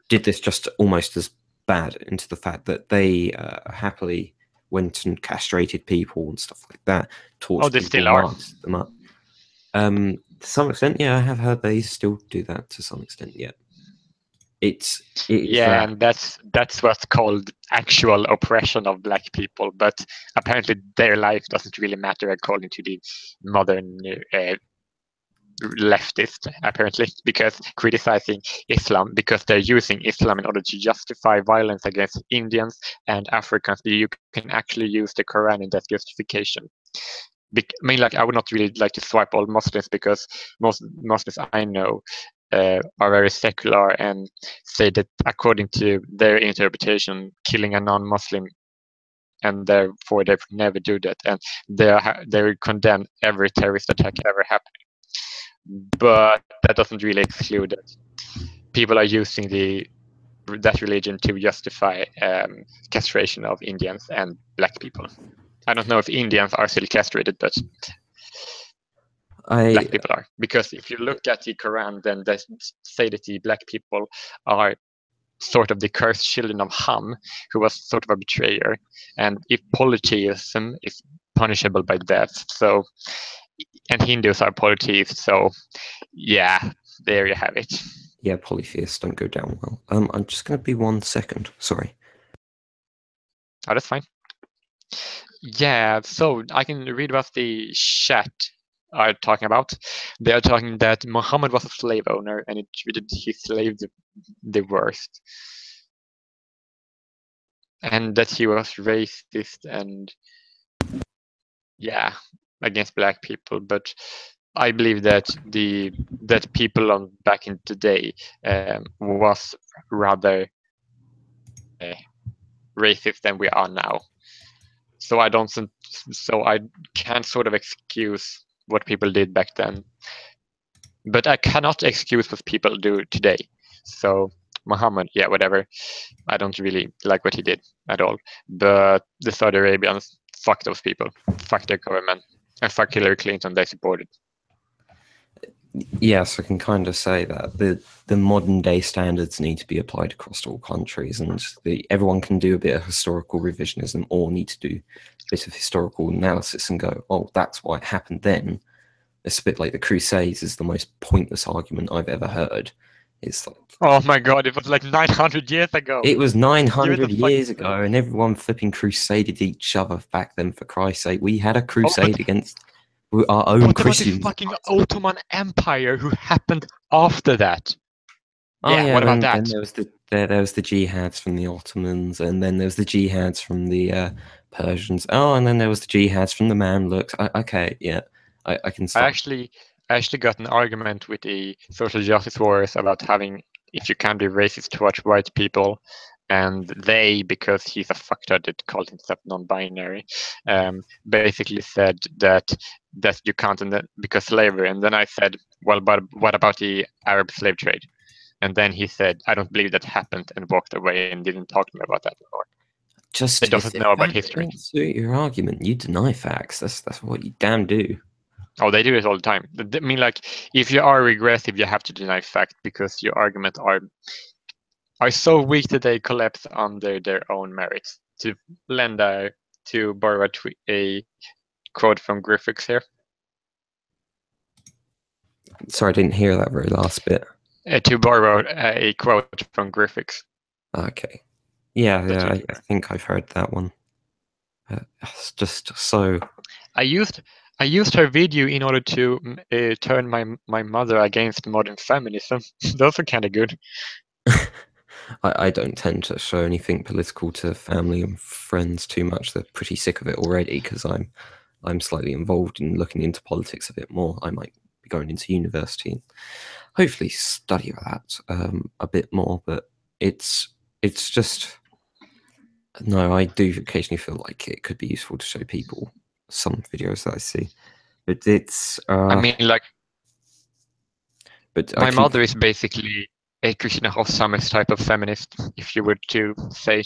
did this just almost as bad, into the fact that they happily went and castrated people and stuff like that, tortured people, marked them up. To some extent, yeah, I have heard they still do that to some extent. Yeah, and that's what's called actual oppression of black people. But apparently, their life doesn't really matter according to the modern leftist, apparently, because criticizing Islam, because they're using Islam in order to justify violence against Indians and Africans. You can actually use the Quran in that justification. I mean, like, I would not really like to swipe all Muslims, because most Muslims I know are very secular and say that according to their interpretation, killing a non-Muslim, and therefore they never do that, and they condemn every terrorist attack ever happening. But that doesn't really exclude that people are using that religion to justify castration of Indians and black people. I don't know if Indians are still castrated, but black people are. Because if you look at the Quran, then they say that the black people are sort of the cursed children of Ham, who was sort of a betrayer, and if polytheism is punishable by death, so, and Hindus are polytheists, so yeah, there you have it. Yeah, polytheists don't go down well. I'm just going to be 1 second. Sorry. Oh, that's fine. Yeah, so I can read what the chat are talking about. They are talking that Muhammad was a slave owner and he treated his slaves the worst. And that he was racist and, yeah, against black people. But I believe that that people back in the day was rather racist than we are now. So I can't sort of excuse what people did back then, but I cannot excuse what people do today. So Muhammad, yeah, whatever. I don't really like what he did at all. But the Saudi Arabians, fuck those people, fuck their government, and fuck Hillary Clinton. They supported. Yes, I can kind of say that the modern day standards need to be applied across all countries, and everyone can do a bit of historical revisionism or need to do a bit of historical analysis and go, oh, that's why it happened then. It's a bit like the Crusades is the most pointless argument I've ever heard. It's like, oh my god, it was like 900 years ago. It was 900 years ago, and everyone flipping crusaded each other back then, for Christ's sake. We had a crusade against our own Christians. What about the fucking Ottoman Empire who happened after that? Oh yeah, what about that? Then there was the jihads from the Ottomans, and then there was the jihads from the Persians. Oh, and then there was the jihads from the Mamluks. Okay, yeah, I can stop. I actually got an argument with the social justice warriors about if you can be racist towards white people and they, because he's a fucktard that called himself non-binary, basically said that you can't, and that because slavery. And then I said, well, but what about the Arab slave trade? And then he said, I don't believe that happened, and walked away and didn't talk to me about that anymore. Just He doesn't know about history. Don't suit your argument. You deny facts. That's what you damn do. Oh, they do it all the time. I mean, like, if you are regressive, you have to deny fact because your arguments are so weak that they collapse under their own merits. To borrow a quote from Griffiths here. Sorry, I didn't hear that very last bit. To borrow a quote from Griffiths. Okay. Yeah, I think I've heard that one. It's just so. I used her video in order to turn my mother against modern feminism. Those are kind of good. I don't tend to show anything political to family and friends too much. They're pretty sick of it already because I'm slightly involved in looking into politics a bit more. I might be going into university and hopefully study that a bit more. But it's just no. I do occasionally feel like it could be useful to show people some videos that I see, but it's. I mean, like, but my mother is basically a Christina Hoff-Summers type of feminist, if you were to say.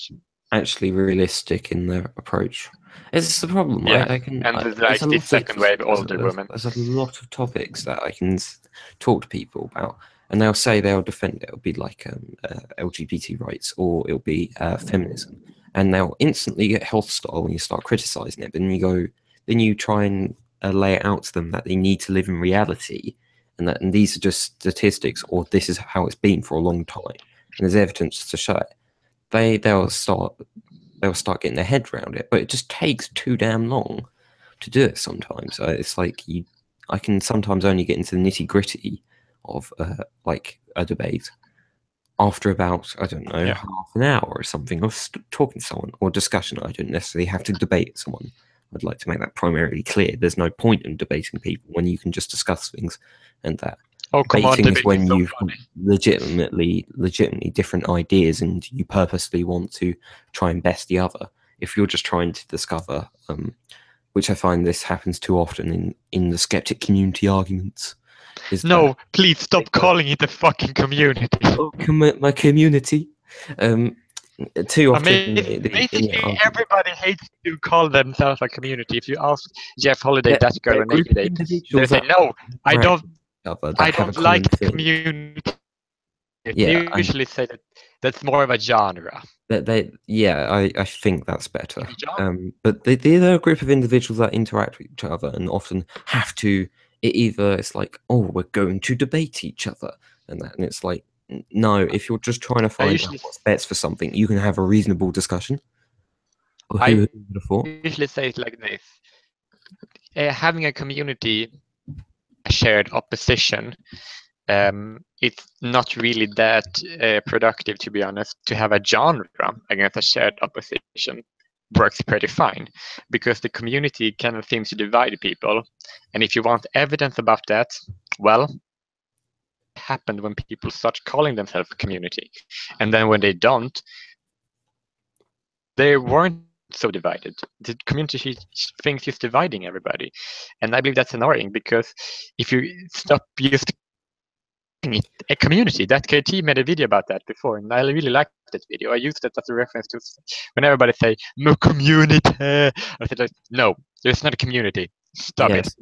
Actually realistic in their approach. It's the problem. Yeah, and like the second wave older women. There's a lot of topics that I can talk to people about, and they'll say they'll defend it. It'll be like LGBT rights, or it'll be feminism, and they'll instantly get hostile when you start criticizing it. Then you try and lay it out to them that they need to live in reality, and these are just statistics, or this is how it's been for a long time, and there's evidence to show it. They'll start getting their head around it, but it just takes too damn long to do it sometimes. It's like I can sometimes only get into the nitty gritty of like a debate after about, I don't know, half an hour or something of talking to someone or discussion. I don't necessarily have to debate someone. I'd like to make that primarily clear. There's no point in debating people when you can just discuss things, and that. Oh, come on, Debating is when so you've legitimately different ideas and you purposely want to try and best the other. If you're just trying to discover, which I find this happens too often in the skeptic community arguments. Please stop calling it a fucking community. Oh, my community. Too often, basically, everybody hates to call themselves a community. If you ask Jeff Holiday, that girl, on Naked Day, they say, "No, I don't. I don't like the community." They usually say that that's more of a genre. I think that's better. But they're a group of individuals that interact with each other and often have to. It's like, oh, we're going to debate each other, and it's like, no. If you're just trying to find out what's best for something, you can have a reasonable discussion. I usually say it like this: having a community, a shared opposition. It's not really that productive, to be honest. To have a genre against a shared opposition works pretty fine, because the community kind of seems to divide people, and if you want evidence about that, well, happened when people start calling themselves a community, and then when they don't, they weren't so divided. The community thinks it's dividing everybody, and I believe that's annoying, because if you stop just a community, that KT made a video about that before, and I really liked that video. I used it as a reference to when everybody say "no community." I said, no, there's not a community. Stop it.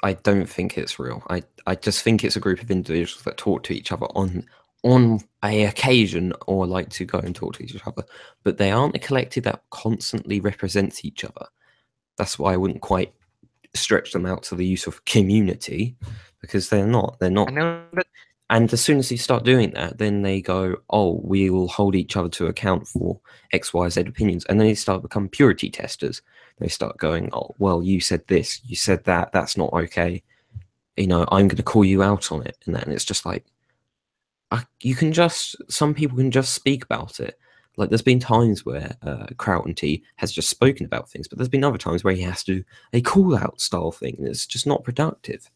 I don't think it's real. I just think it's a group of individuals that talk to each other on a occasion, or like to go and talk to each other, but they aren't a collective that constantly represents each other. That's why I wouldn't quite stretch them out to the use of community, because they're not. I know, but... And as soon as you start doing that, then they go, oh, we will hold each other to account for X, Y, Z opinions. And then they start to become purity testers. They start going, oh, well, you said this, you said that, that's not okay. I'm going to call you out on it. And then it's just like, some people can just speak about it. Like, there's been times where Kraut T has just spoken about things, but there's been other times where he has to do a call-out style thing, and it's just not productive.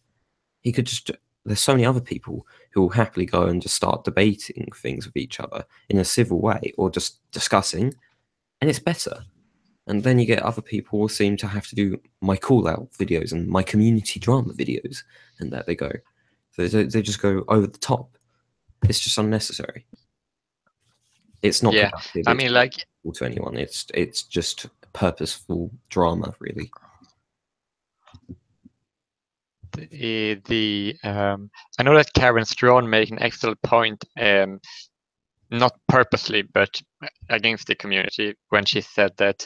He could just there's so many other people who will happily go and just start debating things with each other in a civil way, or just discussing, and it's better. And then you get other people who seem to have to do my call out videos and my community drama videos, and there they go. So they just go over the top. It's just unnecessary. It's not productive. I mean, like, to anyone. It's just purposeful drama, really. I know that Karen Strawn made an excellent point, not purposely, but against the community, when she said that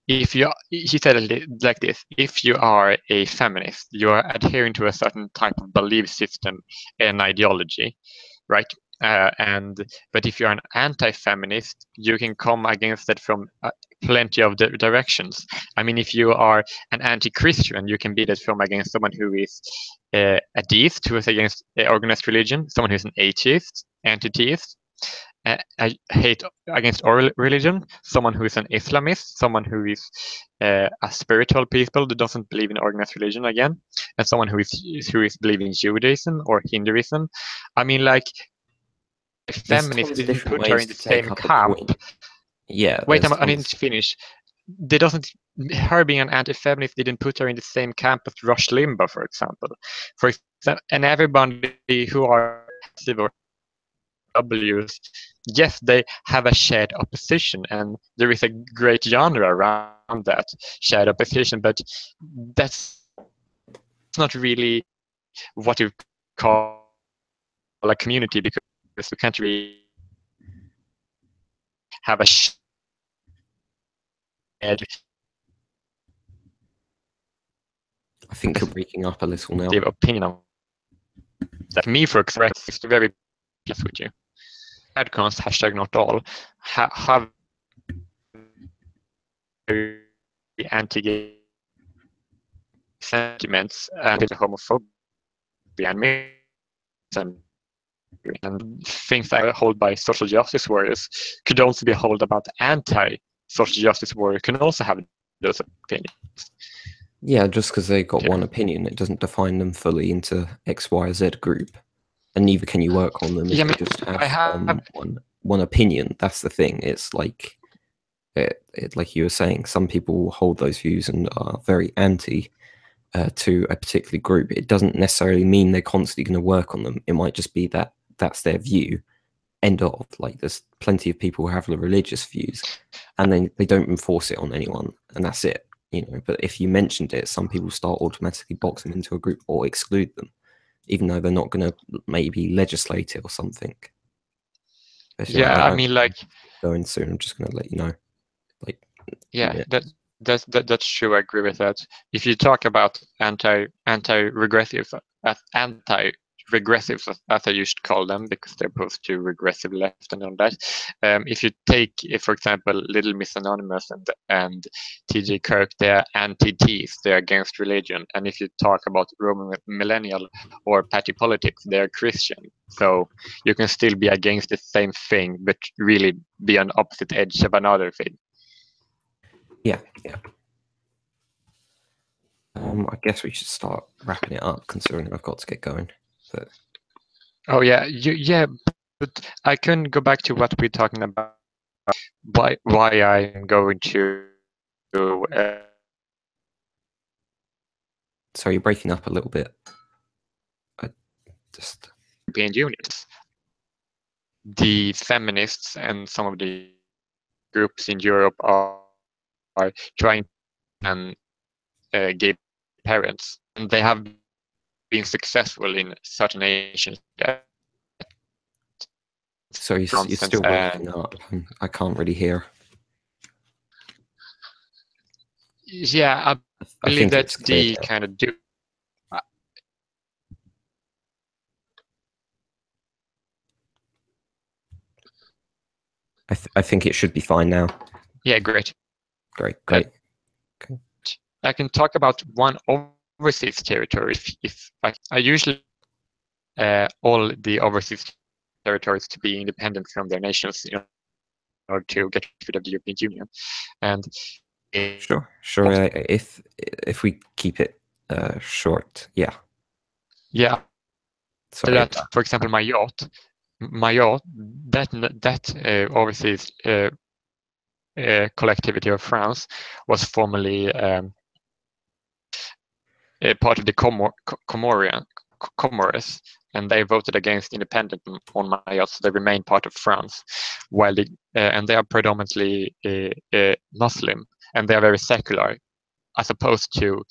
she said it like this: if you are a feminist, you are adhering to a certain type of belief system and ideology, right? But if you're an anti-feminist, you can come against it from plenty of directions. I mean, if you are an anti-Christian, you can be that from against someone who is a deist, who is against organized religion, someone who's an atheist, anti-theist, I hate against all religion, someone who is an Islamist, someone who is a spiritual people that doesn't believe in organized religion again, and someone who is believing Judaism or Hinduism. I mean, like, There's feminists tons of didn't different put her ways in the to take same up a camp. point. Yeah, Wait, there's I didn't tons. finish. They doesn't. Her being an anti-feminist didn't put her in the same camp as Rush Limbaugh, for example. And everybody who are passive or W's, yes, they have a shared opposition, and there is a great genre around that shared opposition. But that's not really what you call a community, because you can't really have a shared I think you're breaking up a little now. opinion on that. Me, for example, is very pleased with you. Adcons hashtag not all have anti-gay sentiments and homophobia and things that are held by social justice warriors could also be held about anti-social justice warriors can also have those opinions. Yeah, just because they got one opinion, it doesn't define them fully into X, Y, or Z group, and neither can you work on them if they just have one opinion. That's the thing. It's like like you were saying, some people hold those views and are very anti to a particular group. It doesn't necessarily mean they're constantly going to work on them. It might just be that that's their view. End of. Like, there's plenty of people who have religious views, and then they don't enforce it on anyone, and that's it. You know, but if you mentioned it, some people start automatically boxing into a group or exclude them, even though they're not going to maybe legislate it or something. Yeah, I mean, like, going soon. I'm just going to let you know. Like, yeah, that's true. I agree with that. If you talk about anti-regressive, anti-regressives, as I used to call them, because they're opposed to regressive left and all that. If you take, for example, Little Miss Anonymous and T.J. Kirk, they're anti-teeth, they're against religion. And if you talk about Roman Millennial or Patty Politics, they're Christian. So you can still be against the same thing, but really be on opposite edge of another thing. Yeah. I guess we should start wrapping it up, considering I've got to get going. But... Oh yeah, but I can go back to what we're talking about. Why I'm going to. Sorry, you're breaking up a little bit. European Unions. The feminists and some of the groups in Europe are trying to gay parents, and they have been successful in certain nations. Sorry, you're still breaking up. I can't really hear. Yeah, I believe that's the kind of do. I think it should be fine now. Yeah, great. Great. Okay. I can talk about one overseas territory. If I usually all the overseas territories to be independent from their nations in order to get rid of the European Union. And sure. If we keep it short, yeah. Yeah. Sorry. That, for example, Mayotte, that overseas collectivity of France was formerly part of the Comoros, and they voted against independence on Mayotte, so they remain part of France, while and they are predominantly Muslim, and they are very secular, as opposed to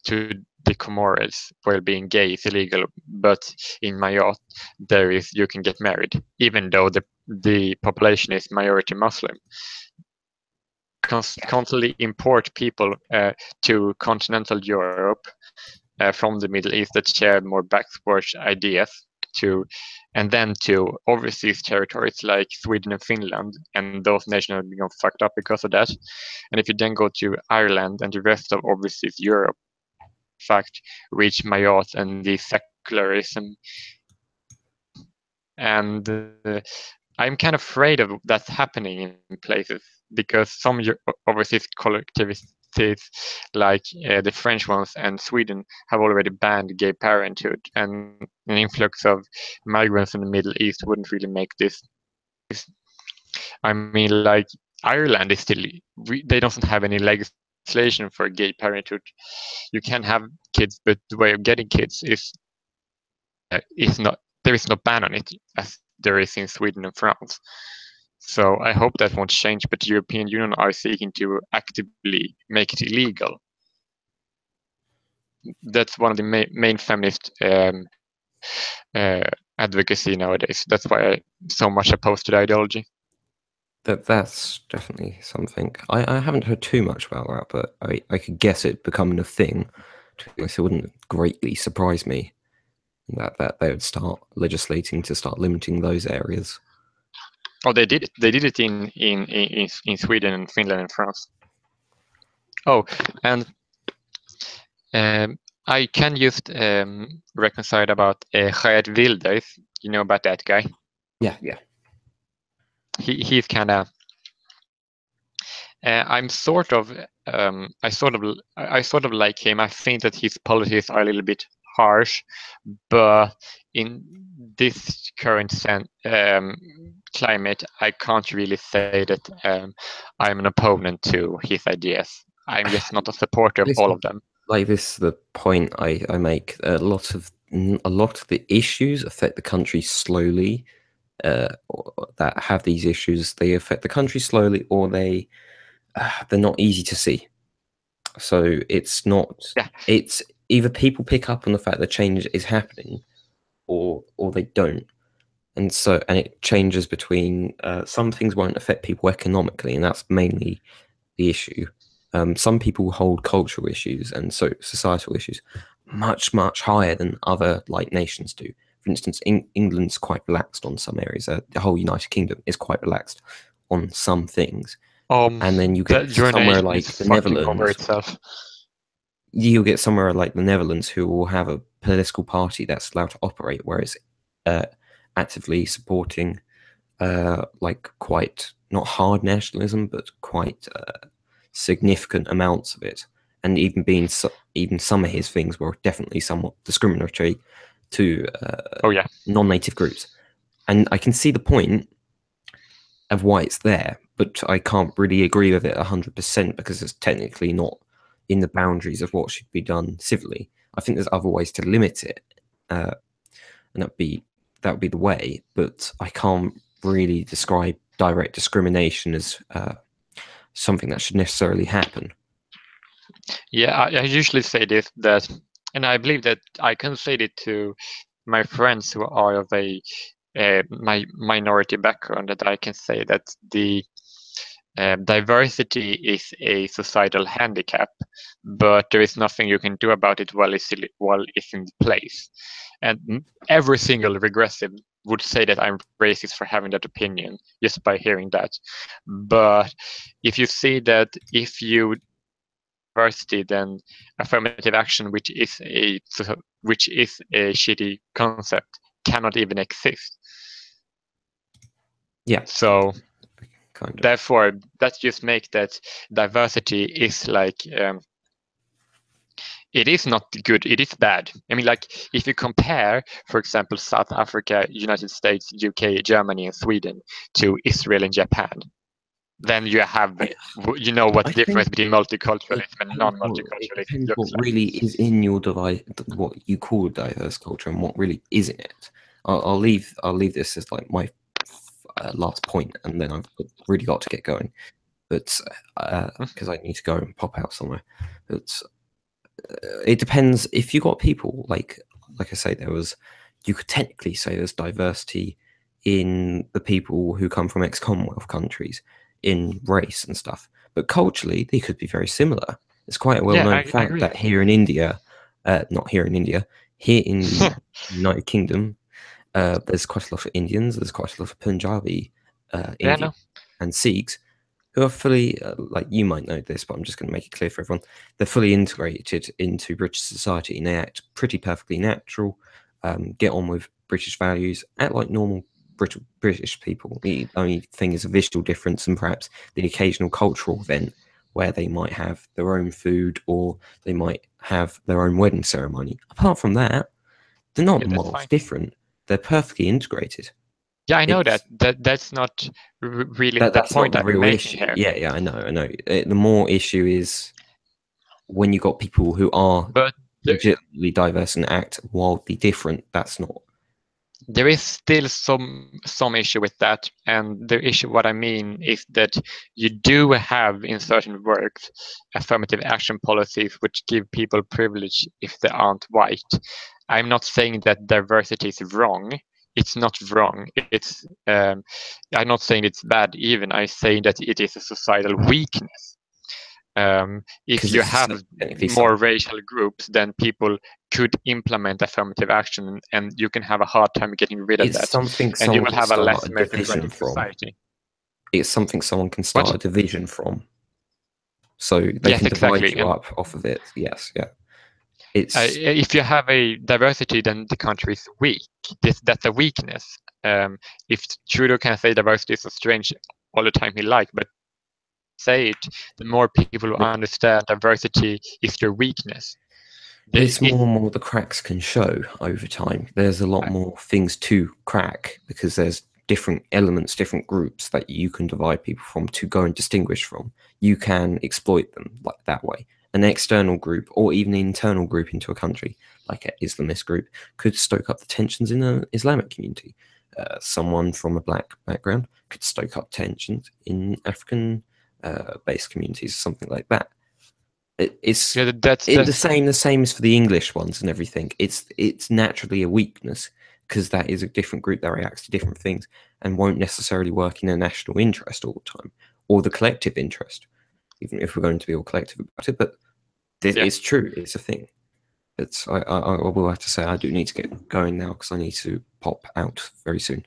the Comoros, where being gay is illegal. But in Mayotte, you can get married, even though the population is majority Muslim. Constantly import people to continental Europe from the Middle East that share more backwards ideas and then to overseas territories like Sweden and Finland, and those nations have become fucked up because of that. And if you then go to Ireland and the rest of overseas Europe, in fact, reach Mayotte and the secularism. And I'm kind of afraid of that happening in places, because some overseas collectivities like the French ones and Sweden have already banned gay parenthood, and an influx of migrants in the Middle East wouldn't really make this. I mean, like, Ireland is still, they don't have any legislation for gay parenthood. You can have kids, but the way of getting kids is not, there is no ban on it as there is in Sweden and France. So I hope that won't change, but the European Union are seeking to actively make it illegal. That's one of the main feminist advocacy nowadays. That's why I so much opposed to the ideology. That's definitely something. I haven't heard too much about that, but I could guess it becoming a thing. To be honest, it wouldn't greatly surprise me that they would start legislating to start limiting those areas. Oh, they did it. They did it in Sweden and Finland and France. Oh, and I can just reconcile about Geert Wilders. You know about that guy? Yeah. He's kind of. I sort of like him. I think that his policies are a little bit harsh, but in this current climate, I can't really say that I'm an opponent to his ideas. I'm just not a supporter of all of them. Like, this is the point I make. A lot of the issues affect the country slowly. That have these issues, they affect the country slowly, or they're not easy to see. So it's not. Yeah. It's either people pick up on the fact that change is happening, or they don't. And it changes between some things won't affect people economically, and that's mainly the issue. Some people hold cultural issues and societal issues much higher than other nations do. For instance, England's quite relaxed on some areas. The whole United Kingdom is quite relaxed on some things. And then you get somewhere like the Netherlands. Over itself. You'll get somewhere like the Netherlands who will have a political party that's allowed to operate, whereas actively supporting quite not hard nationalism, but quite significant amounts of it, and even some of his things were definitely somewhat discriminatory to non-native groups. And I can see the point of why it's there, but I can't really agree with it 100% because it's technically not in the boundaries of what should be done civilly. I think there's other ways to limit it, and that would be the way. But I can't really describe direct discrimination as something that should necessarily happen. Yeah, I usually say this, and I believe that I can say it to my friends who are of my minority background, that I can say that the diversity is a societal handicap, but there is nothing you can do about it while it's in place. And every single regressive would say that I'm racist for having that opinion just by hearing that. But if you see that if you diversity, then affirmative action, which is a shitty concept, cannot even exist. Yeah. So kind of. Therefore, that just makes that diversity is it is not good, it is bad. I mean, like, if you compare, for example, South Africa, United States, UK, Germany, and Sweden to Israel and Japan, then you have, you know, what I the difference think between multiculturalism and it non-multiculturalism depends looks what like. really is in your what you call diverse culture and what really isn't it. I'll leave this as like my last point, and then I've really got to get going. But because I need to go and pop out somewhere. But it depends. If you got people like I say, you could technically say there's diversity in the people who come from ex-Commonwealth countries in race and stuff, but culturally they could be very similar. It's quite a well-known I fact agree. that here in India, not here in India, here in the United Kingdom, there's quite a lot of Indians. There's quite a lot of Punjabi Indian and Sikhs who are fully, like, you might know this, but I'm just going to make it clear for everyone. They're fully integrated into British society, and they act pretty perfectly natural, get on with British values, act like normal British people. The only thing is a visual difference, and perhaps the occasional cultural event where they might have their own food or they might have their own wedding ceremony. Apart from that, they're not miles different. They're perfectly integrated. Yeah, I know that's not really the That's not point the I'm real making issue. here. Yeah, I know. The more issue is when you got people who are legitimately diverse and act wildly different. That's not. There is still some issue with that, and the issue, what I mean, is that you do have in certain works affirmative action policies which give people privilege if they aren't white. I'm not saying that diversity is wrong. It's not wrong. I'm not saying it's bad even. I'm saying that it is a societal weakness. If you have more racial groups, then people could implement affirmative action, and you can have a hard time getting rid of that. Something and you will can have a less start a division meritocratic from. society. It's something someone can start a division from. So they Yes, can divide exactly. you up off of it. Yes, yeah. If you have a diversity, then the country is weak. That's a weakness. If Trudeau can say diversity is so strange all the time he likes, but say it, the more people who understand diversity is their weakness. It's more and more the cracks can show over time. There's a lot more things to crack because there's different elements, different groups that you can divide people from to go and distinguish from. You can exploit them like that way. An external group or even an internal group into a country, like an Islamist group, could stoke up the tensions in an Islamic community. Someone from a black background could stoke up tensions in African-based communities, something like that. It's the same as for the English ones and everything. It's naturally a weakness because that is a different group that reacts to different things and won't necessarily work in a national interest all the time or the collective interest, even if we're going to be all collective about it. But it's true. It's a thing. I will have to say I do need to get going now because I need to pop out very soon.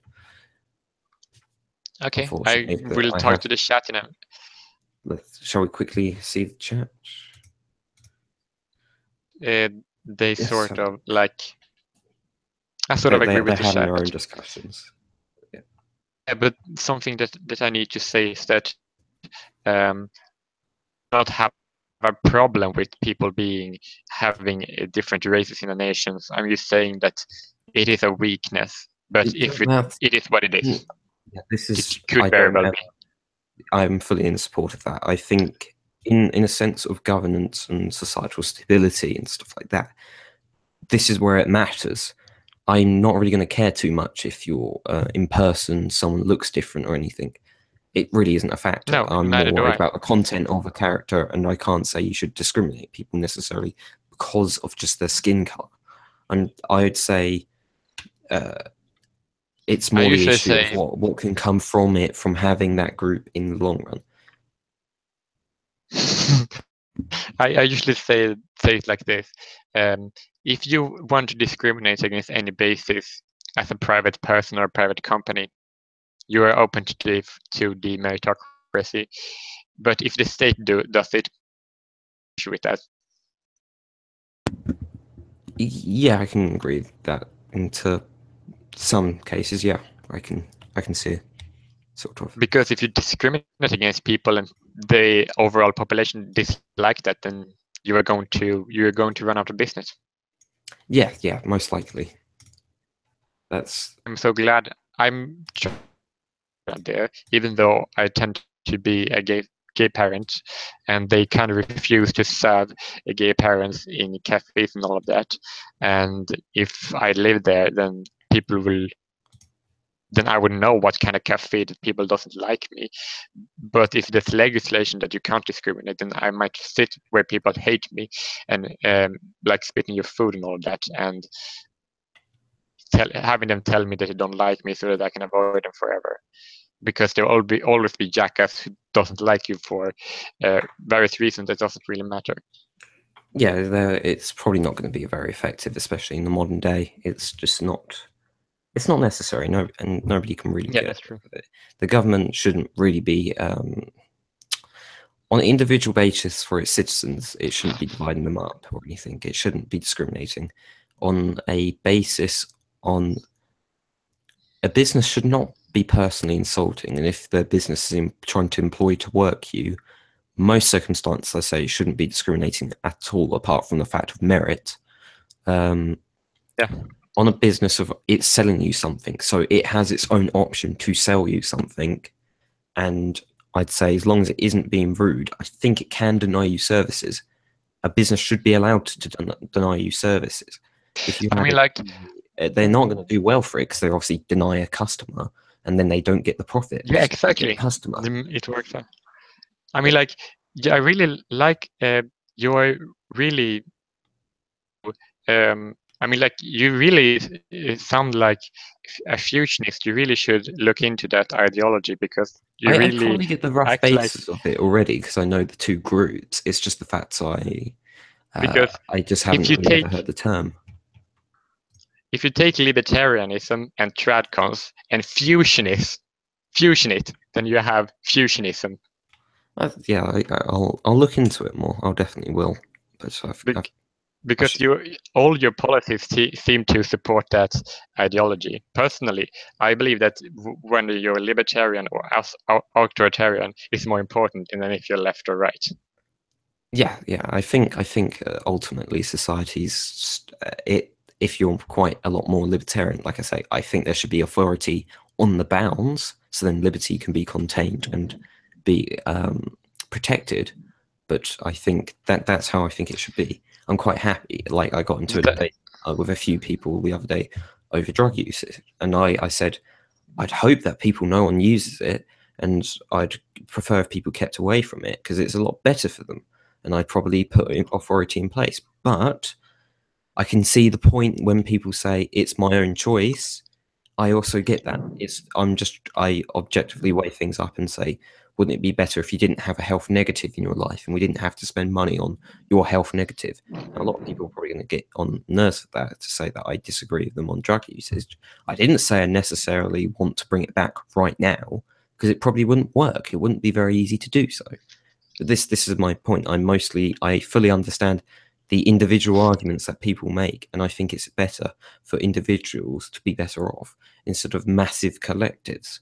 Okay, I will talk to the chat in a... Shall we quickly see the chat? They sort of like... I sort of agree with the chat. They're having their own discussions. Yeah, but something that I need to say is that not have a problem with people having different races in the nations. I'm just saying that it is a weakness, but it is what it is. Yeah, it could very well be. I'm fully in support of that. I think in a sense of governance and societal stability and stuff like that, this is where it matters. I'm not really going to care too much if you're in person, someone looks different or anything. It really isn't a factor. No, I'm more worried about the content of a character, and I can't say you should discriminate people necessarily because of just their skin color. And I'd say it's more the issue of what can come from it, from having that group in the long run. I usually say it like this. If you want to discriminate against any basis as a private person or a private company, you are open to the meritocracy. But if the state does it, issue with that. Yeah, I can agree with that. Into some cases, yeah, I can see it, sort of. Because if you discriminate against people and the overall population dislike that, then you're going to run out of business. Yeah, most likely. I'm so glad I'm there, even though I tend to be a gay parent, and they kind of refuse to serve gay parents in cafes and all of that. And if I live there, then I would know what kind of cafe that people doesn't like me. But if there's legislation that you can't discriminate, then I might sit where people hate me and like spitting your food and all of that, and having them tell me that they don't like me so that I can avoid them forever. Because there will always be jackass who doesn't like you for various reasons that doesn't really matter. Yeah, it's probably not going to be very effective, especially in the modern day. It's just not. It's not necessary. No, and nobody can really. Yeah, that's true. The government shouldn't really be on an individual basis for its citizens. It shouldn't be dividing them up or anything. It shouldn't be discriminating. On a basis on a business should not be personally insulting, and if the business is trying to employ to work you, most circumstances, I say, shouldn't be discriminating at all, apart from the fact of merit. Yeah. On a business of it's selling you something, so it has its own option to sell you something, and I'd say as long as it isn't being rude, I think it can deny you services. A business should be allowed to deny you services. If you, they're not going to do well for it because they obviously deny a customer, and then they don't get the profit. Yeah, exactly. Customer. It works out. I mean, like, yeah, I really like you're really. I mean, like, you really sound like a fusionist. You really should look into that ideology because you I really probably get the rough basis of it already because I know the two groups. It's just the fact I just haven't really ever heard the term. If you take libertarianism and tradcons and fusion it, then you have fusionism. Yeah, I'll look into it more. I'll definitely will. But because all your policies seem to support that ideology. Personally, I believe that when you're libertarian or authoritarian is more important than if you're left or right. Yeah. I think ultimately society's if you're quite a lot more libertarian, like I say, I think there should be authority on the bounds, so then liberty can be contained and be protected. But I think that's how I think it should be. I'm quite happy. Like I got into a debate with a few people the other day over drug use, and I said I'd hope that people no one uses it, and I'd prefer if people kept away from it because it's a lot better for them, and I'd probably put authority in place. But I can see the point when people say it's my own choice. I also get that. I objectively weigh things up and say, wouldn't it be better if you didn't have a health negative in your life and we didn't have to spend money on your health negative? And a lot of people are probably going to get on nerves with that to say that I disagree with them on drug usage. I didn't say I necessarily want to bring it back right now because it probably wouldn't work. It wouldn't be very easy to do so. But this is my point. I fully understand the individual arguments that people make, and I think it's better for individuals to be better off instead of massive collectives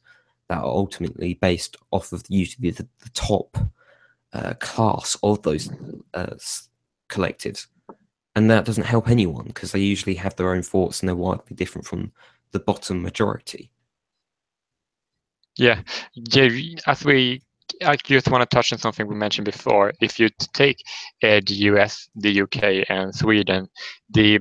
that are ultimately based off of usually the top class of those collectives. And that doesn't help anyone because they usually have their own thoughts and they're widely different from the bottom majority. Yeah, I just want to touch on something we mentioned before. If you take the US, the UK, and Sweden, the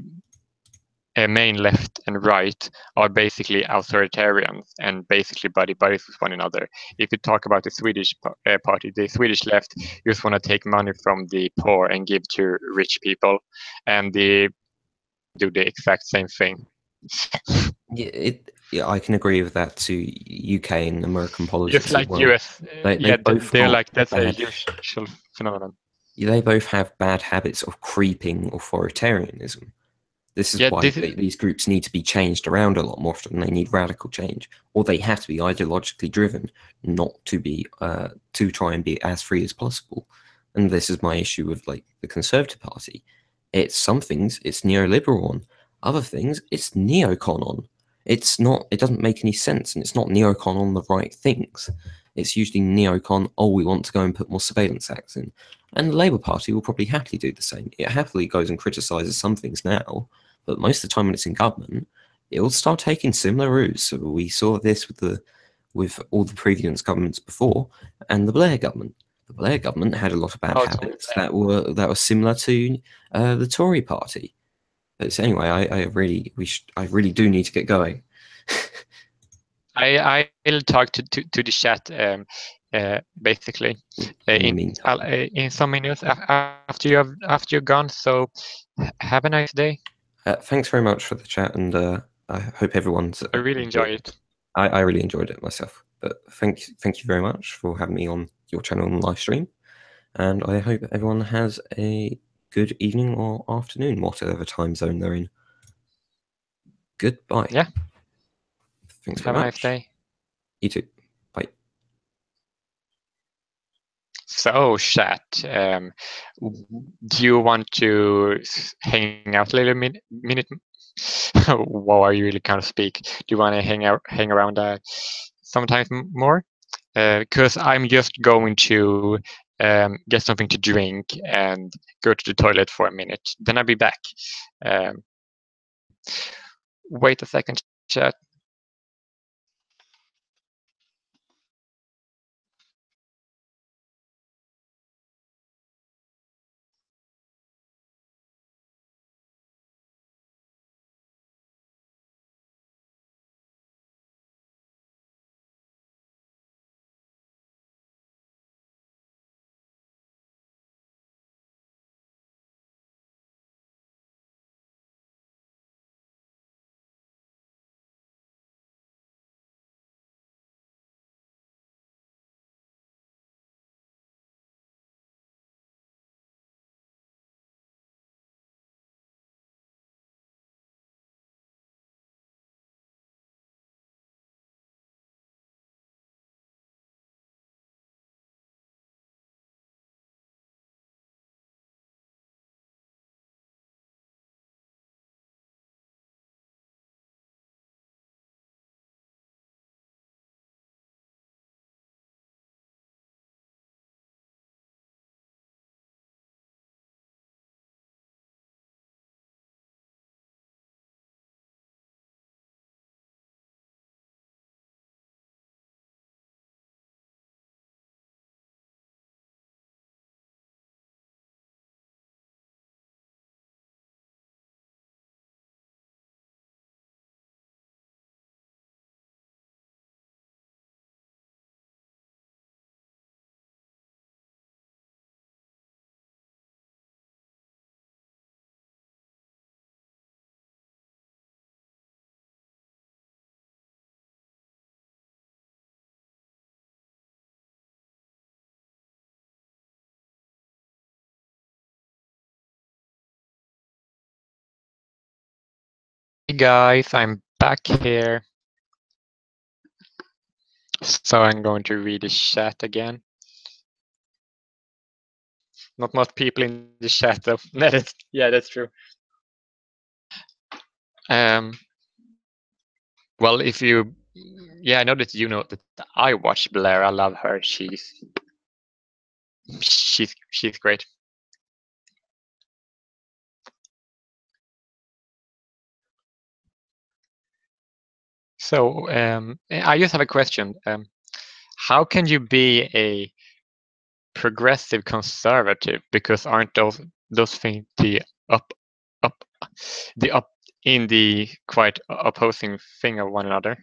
main left and right are basically authoritarians and basically buddies with one another. If you talk about the Swedish party, the Swedish left just want to take money from the poor and give to rich people, and they do the exact same thing. Yeah, I can agree with that to UK and American politics. Just like as well. US, they're like that's bad. a usual phenomenon. They both have bad habits of creeping authoritarianism. This is why these groups need to be changed around a lot more often. They need radical change, or they have to be ideologically driven, not to be to try and be as free as possible. And this is my issue with like the Conservative Party. It's some things it's neoliberal on, other things it's neocon on. It's not. It doesn't make any sense, and it's not neocon on the right things. it's usually neocon, oh, we want to go and put more surveillance acts in. And the Labour Party will probably happily do the same. It happily goes and criticises some things now, but most of the time when it's in government, it will start taking similar routes. So we saw this with all the previous governments before, and the Blair government. The Blair government had a lot of bad habits that were similar to the Tory party. So anyway, I really do need to get going. I'll talk to the chat basically in some minutes after you're gone. So have a nice day. Thanks very much for the chat, and I hope everyone's. I really enjoy it. I really enjoyed it myself. But thank you very much for having me on your channel and live stream, and I hope everyone has a good evening or afternoon, whatever time zone they're in. Goodbye. Yeah. Thanks very much. Have a nice day. You too. Bye. So, chat, do you want to hang out a little minute? Wow, I really can't speak. Do you want to hang around sometimes more? Because I'm just going to get something to drink and go to the toilet for a minute. Then I'll be back. Wait a second, chat. Hey guys, I'm back here. So I'm going to read the chat again. Not much people in the chat though. Yeah, that's true. Well, if you, yeah, I know that you know that I watch Blair. I love her. She's great. So I just have a question. How can you be a progressive conservative? Because aren't those things the up in the quite opposing thing of one another?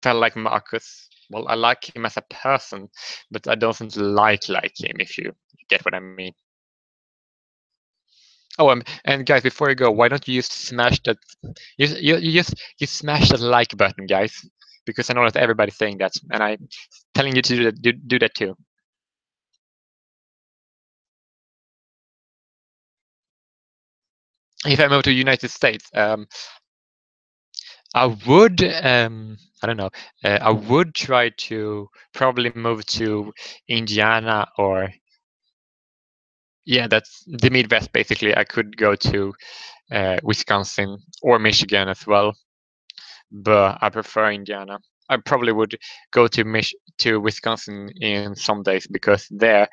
Felt like Markus. Well, I like him as a person, but I don't like him. If you get what I mean. Oh, and guys, before you go, why don't you just smash that? You smash that like button, guys, because I know that everybody's saying that, and I'm telling you to do that too. If I move to the United States, I would, I don't know, I would try to probably move to Indiana or, yeah, that's the Midwest basically. I could go to Wisconsin or Michigan as well, but I prefer Indiana. I probably would go to Wisconsin in some days because there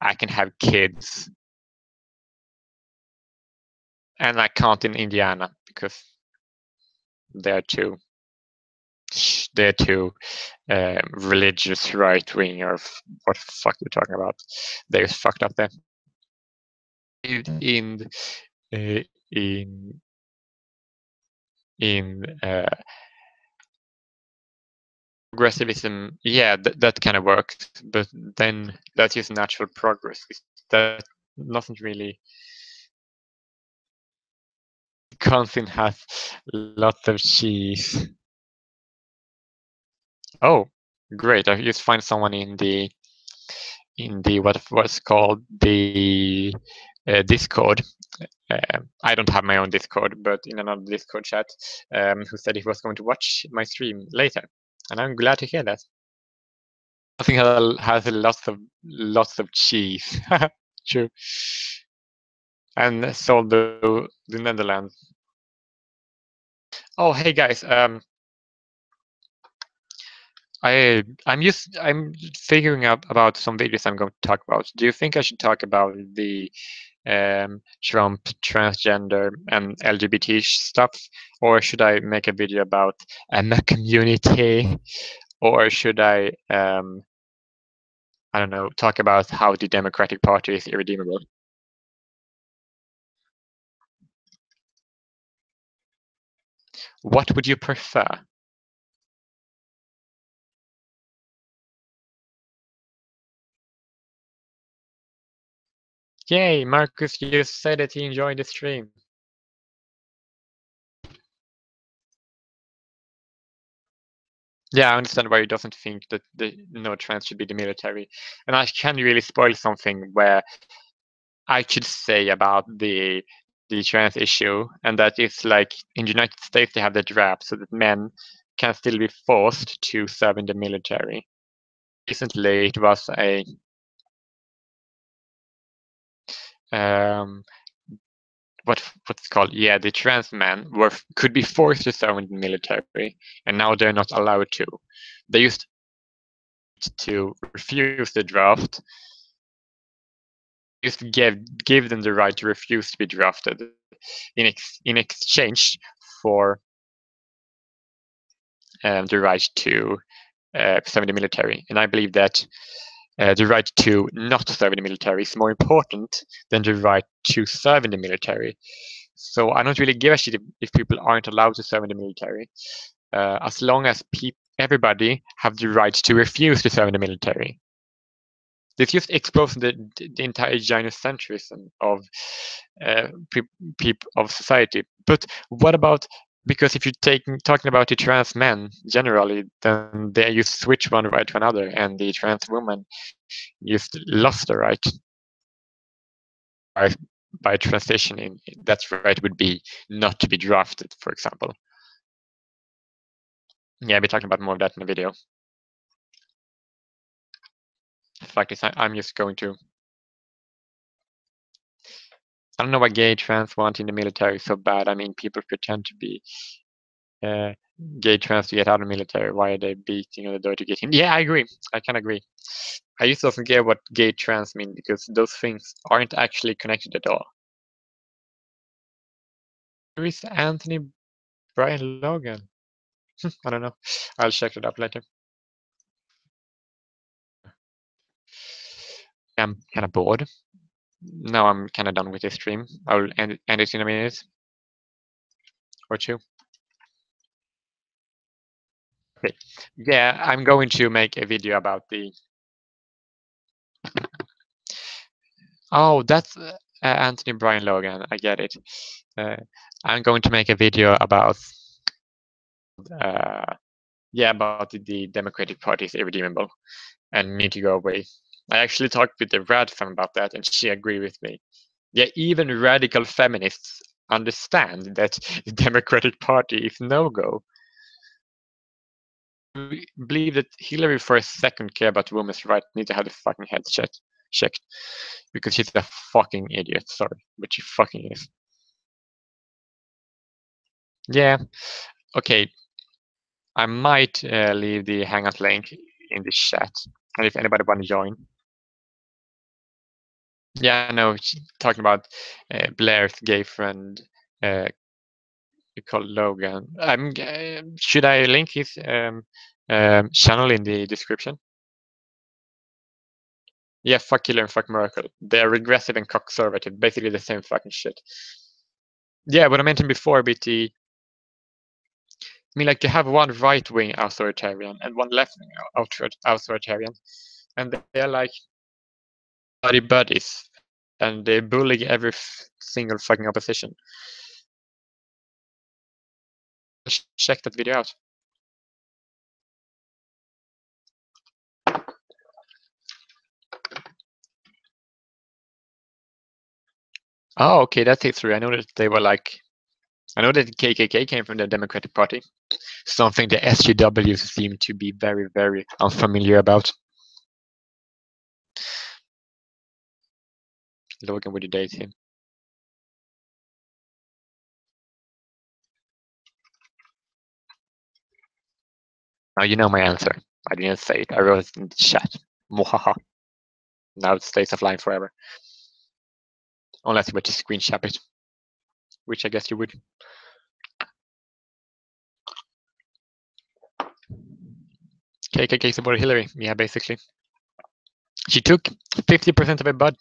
I can have kids, and I can't in Indiana because they're too religious right wing, or what the fuck you're talking about. They're fucked up there. In uh, in in progressivism, yeah, that kind of works, but then that's just natural progress. That doesn't really. Wisconsin has lots of cheese. Oh, great! I just find someone in the what's called the Discord. I don't have my own Discord, but in another Discord chat, who said he was going to watch my stream later, and I'm glad to hear that. I think has lots of cheese. True. And sold the Netherlands. Oh, hey guys. I'm figuring out about some videos I'm going to talk about. Do you think I should talk about the Trump transgender and LGBT stuff, or should I make a video about the community, or should I don't know, talk about how the Democratic Party is irredeemable? What would you prefer? Yay, Marcus just said that he enjoyed the stream. Yeah, I understand why he doesn't think that no trans should be the military. And I can really spoil something where I should say about the trans issue, and that is like in the United States they have the draft so that men can still be forced to serve in the military. Recently, it was a what's it called? Yeah, the trans men could be forced to serve in the military, and now they're not allowed to. They used to refuse the draft. Just give them the right to refuse to be drafted in exchange for the right to serve in the military. And I believe that the right to not serve in the military is more important than the right to serve in the military. So I don't really give a shit if people aren't allowed to serve in the military, as long as everybody have the right to refuse to serve in the military. This just exposes the entire gynocentrism of of society. But what about, because if you're talking about the trans men generally, then they just switch one right to another, and the trans woman just lost the right by transitioning. That right would be not to be drafted, for example. Yeah, I'll be talking about more of that in the video. In fact, I'm just going to. I don't know why gay trans want in the military so bad. I mean, people pretend to be gay trans to get out of the military. Why are they beating on the door to get in? Yeah, I agree. I can agree. I just don't get what gay trans mean, because those things aren't actually connected at all. Who is Anthony Brian Logan? I don't know. I'll check it up later. I'm kind of bored. Now I'm kind of done with this stream. I'll end it in a minute or two. Okay. Yeah, I'm going to make a video about the. Oh, that's Anthony Brian Logan. I get it. I'm going to make a video about. About the Democratic Party is irredeemable and need to go away. I actually talked with the Rad femme about that, and she agreed with me. Yeah, even radical feminists understand that the Democratic Party is no-go. We believe that Hillary for a second care about women's rights need to have the fucking head checked. Because she's a fucking idiot, sorry, but she fucking is. Yeah, okay. I might leave the Hangout link in the chat, and if anybody want to join. Yeah, no, talking about Blair's gay friend, called Logan. Should I link his channel in the description? Yeah, fuck Hitler and fuck Merkel. They're regressive and conservative, basically the same fucking shit. Yeah, what I mentioned before about the, I mean, like, you have one right-wing authoritarian and one left-wing authoritarian, and they're like buddies, and they bully every single fucking opposition. Check that video out. Oh, okay, that's history. I know that they were like, I know that the KKK came from the Democratic Party, something the SJWs seem to be very, very unfamiliar about. Logan, would you date him? Now you know my answer. I didn't say it. I wrote it in the chat. Mohaha. Now it stays offline forever. Unless you were to screenshot it, which I guess you would. KKK supported Hillary. Yeah, basically. She took 50% of her budget,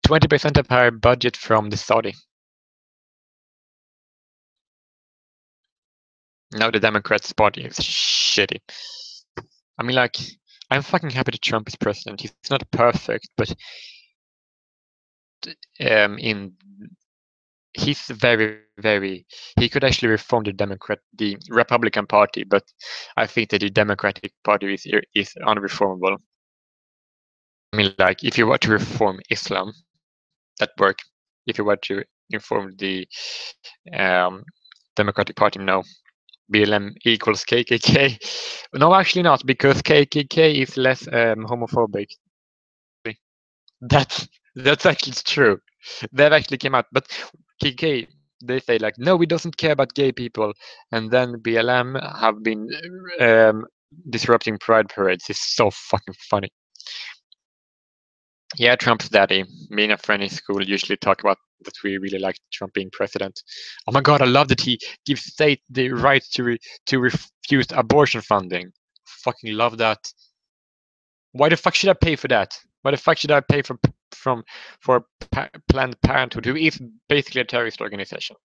20% of her budget from the Saudi. Now the Democrats' party is shitty. I mean, like, I'm fucking happy that Trump is president. He's not perfect, but he's very, very. He could actually reform the Republican Party, but I think that the Democratic Party is unreformable. I mean, like, if you were to reform Islam, that work. If you were to reform the Democratic Party, no. BLM equals KKK. No, actually not, because KKK is less homophobic. That's actually true. That actually came out, but KKK, they say like, no, we doesn't care about gay people, and then BLM have been disrupting pride parades. It's so fucking funny. Yeah, Trump's daddy. Me and a friend in school usually talk about that we really like Trump being president. Oh my god, I love that he gives state the right to refuse abortion funding. Fucking love that. Why the fuck should I pay for that? Why the fuck should I pay for Planned Parenthood, who is basically a terrorist organization?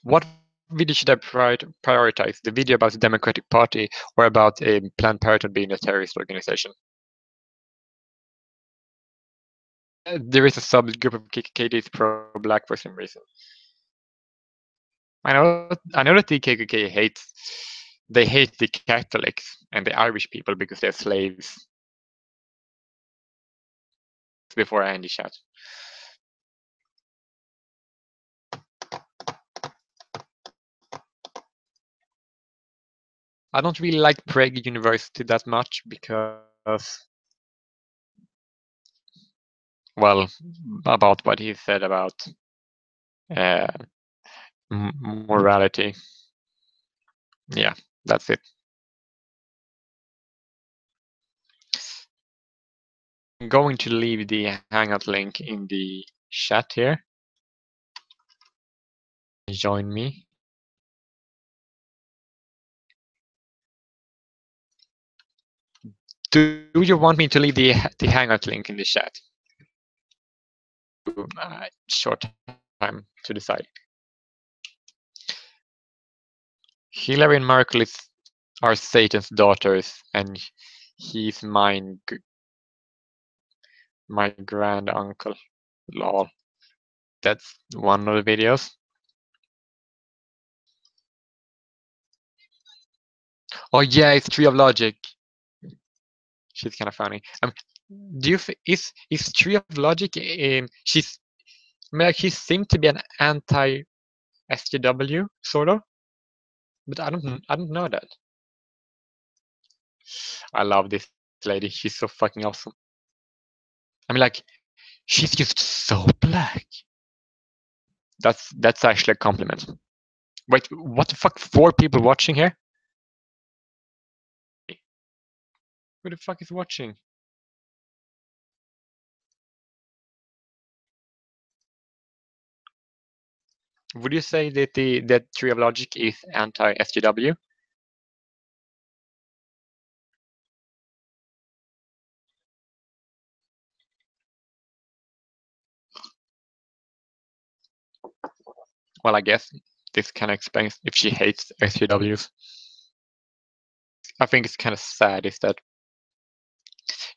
What video should I prioritize? The video about the Democratic Party or about Planned Parenthood being a terrorist organization? There is a subgroup of KKK that is pro-black for some reason. I know that the KKK hates the Catholics and the Irish people because they're slaves. Before I end the chat. I don't really like Prague University that much because, well, about what he said about morality. Yeah, that's it. I'm going to leave the Hangout link in the chat here. Join me. Do you want me to leave the Hangout link in the chat? Short time to decide. Hillary and Merkel are Satan's daughters, and he's my grand uncle. Lol. That's one of the videos. Oh yeah, it's Tree of Logic. She's kind of funny. Do you is Tree of Logic? She's like, she seemed to be an anti SJW sort of, but I don't know that. I love this lady. She's so fucking awesome. I mean, like, she's just so black. That's actually a compliment. Wait, what the fuck? 4 people watching here? Who the fuck is watching? Would you say that that tree of logic is anti-SJW? Well, I guess this kind of explains if she hates SJWs. I think it's kind of sad is that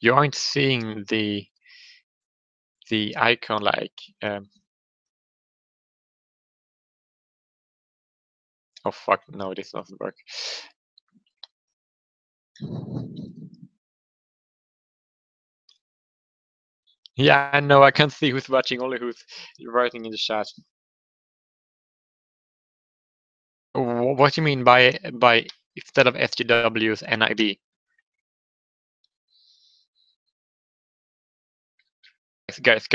you aren't seeing the icon like oh fuck, no, this doesn't work. Yeah, I know, I can't see who's watching, only who's writing in the chat. What do you mean by instead of SJWs, NIB? Guys,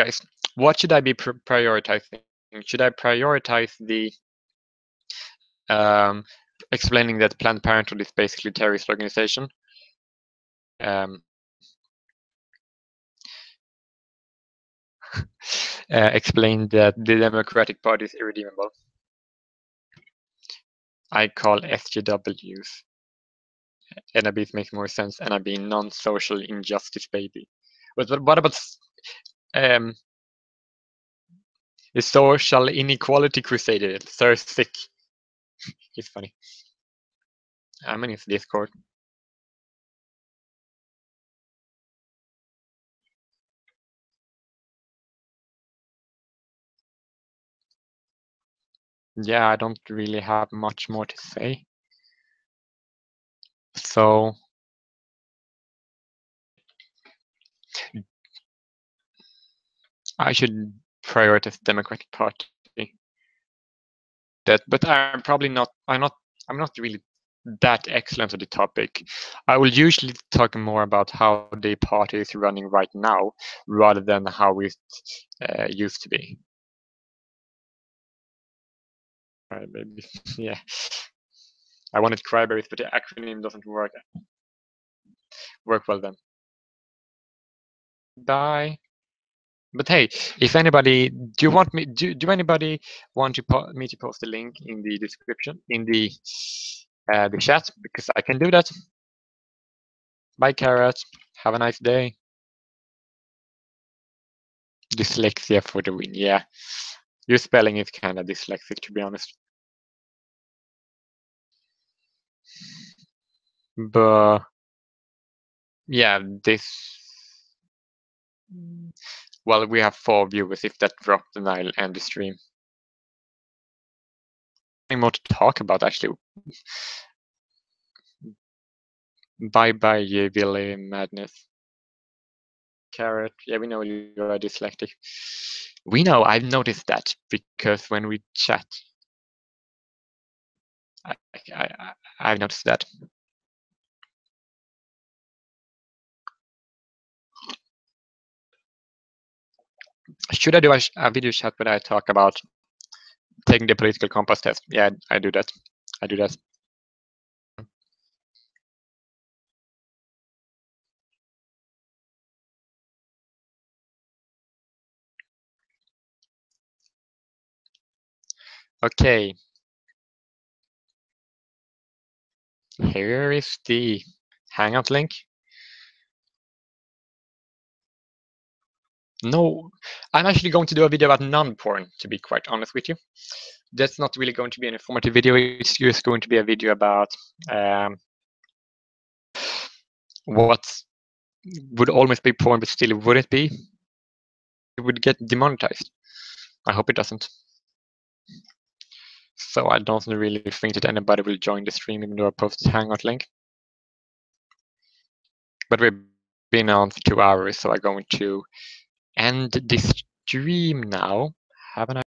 what should I be prioritizing? Should I prioritize the explaining that Planned Parenthood is basically a terrorist organization? Explain that the Democratic Party is irredeemable. I call SJWs. NIBs make more sense. NIB, non-social injustice baby. But what about the social inequality crusader? So sick. He's funny. I'm in his Discord. Yeah, I don't really have much more to say. So I should prioritize Democratic Party. But I'm probably not. I'm not really that excellent at the topic. I will usually talk more about how the party is running right now, rather than how it used to be. Maybe, yeah. I wanted cryberries, but the acronym doesn't work well then. Bye. But hey, if anybody, do you want me? Do anybody want me to post a link in the description in the chat? Because I can do that. Bye, Carrot. Have a nice day. Dyslexia for the win. Yeah, your spelling is kind of dyslexic, to be honest. But yeah, this. Well, we have 4 viewers. If that dropped, then I'll end the stream. Nothing more to talk about, actually. Bye bye, you Billy Madness. Carrot. Yeah, we know you are dyslexic. We know, I've noticed that because when we chat, I've noticed that. Should I do a video chat where I talk about taking the political compass test? Yeah, I do that. I do that. Okay. Here is the Hangout link. No, I'm actually going to do a video about non-porn, to be quite honest with you. That's not really going to be an informative video. It's just going to be a video about what would almost be porn, but still wouldn't be. It would get demonetized. I hope it doesn't. So I don't really think that anybody will join the stream even though I posted Hangout link. But we've been on for 2 hours, so I'm going to end this stream now. Have a nice